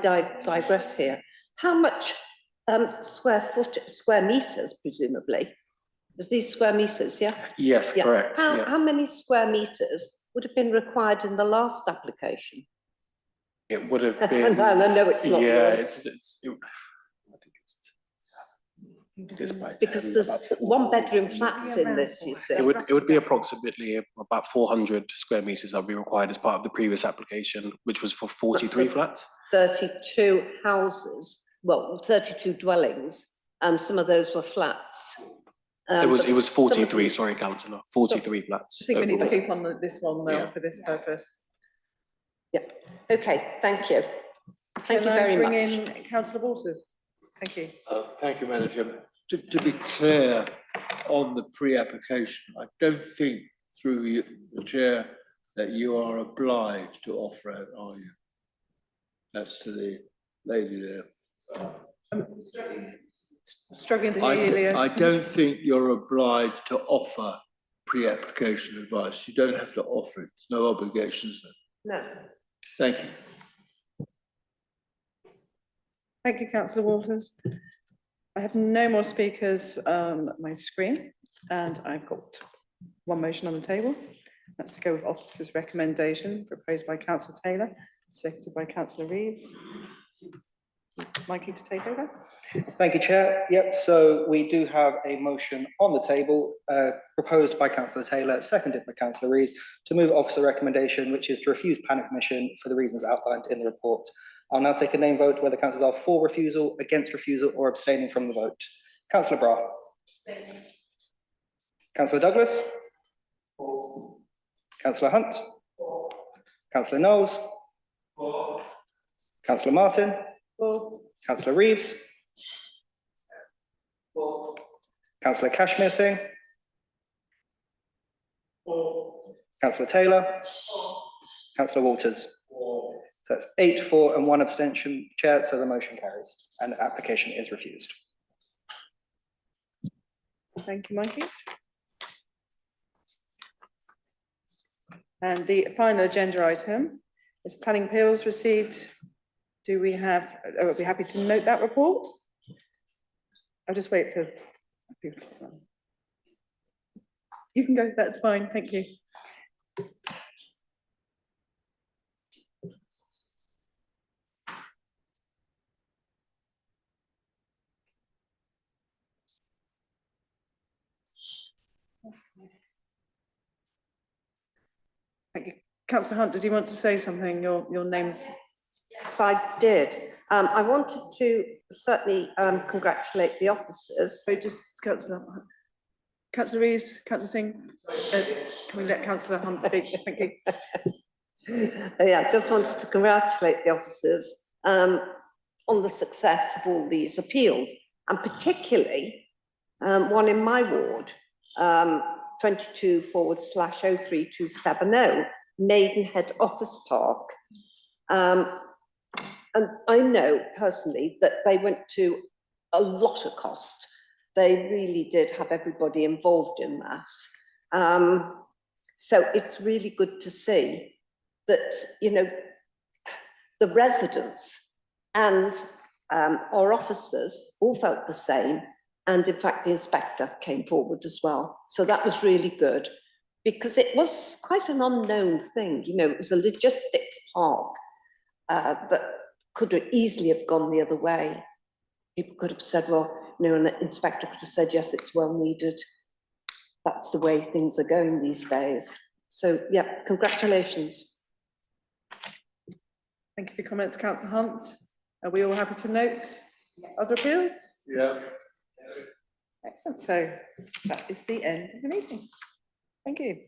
digress here, how much square meters, presumably? Is these square meters, yeah? Yes, yeah. Correct. How many square meters would have been required in the last application? It would have been. I know it's not yours. Because there's one-bedroom flats in this, you see. It would be approximately about 400 square meters that would be required as part of the previous application, which was for 43 flats. 32 houses, well, 32 dwellings, and some of those were flats. It was 43, sorry, Councillor, 43 flats. I think we need to keep on this one now for this purpose. Yeah, okay, thank you. Thank you very much. Bring in Councillor Waters. Thank you. Thank you, Madam Chairman. To be clear on the pre-application, I don't think through the chair that you are obliged to offer it, are you? That's to the lady there. Struggling to hear you, Leo. I don't think you're obliged to offer pre-application advice. You don't have to offer it. No obligations. No. Thank you. Thank you, Councillor Waters. I have no more speakers on my screen, and I've got one motion on the table. That's to go with officer's recommendation proposed by Councillor Taylor, seconded by Councillor Reeves. Mikey to take over. Thank you, Chair. Yep, so we do have a motion on the table proposed by Councillor Taylor, seconded by Councillor Reeves, to move officer recommendation, which is to refuse planning permission for the reasons outlined in the report. I'll now take a name vote whether councillors are for refusal, against refusal, or abstaining from the vote. Councillor Bra. Councillor Douglas. Councillor Hunt. Councillor Knowles. Councillor Martin. Councillor Reeves. Councillor Kashmir Singh. Councillor Taylor. Councillor Waters. So that's 8 for and 1 abstention, Chair, so the motion carries and the application is refused. Thank you, Mikey. And the final agenda item is planning appeals received. Do we have, are we happy to note that report? I'll just wait for people to. You can go, that's fine, thank you. Thank you. Councillor Hunt, did you want to say something? Your name's. Yes, I did. I wanted to certainly congratulate the officers. So just Councillor Reeves, Councillor Singh, can we let Councillor Hunt speak? Thank you. Yeah, just wanted to congratulate the officers on the success of all these appeals, and particularly one in my ward, 22/03270, Maidenhead Office Park. And I know personally that they went to a lot of cost. They really did have everybody involved in that. So it's really good to see that, you know, the residents and our officers all felt the same. And in fact, the inspector came forward as well. So that was really good, because it was quite an unknown thing. You know, it was a logistics park that could have easily have gone the other way. People could have said, well, you know, and the inspector could have said, yes, it's well needed. That's the way things are going these days. So, yeah, congratulations. Thank you for your comments, Councillor Hunt. Are we all happy to note other appeals? Yeah. Excellent. So that is the end of the meeting. Thank you.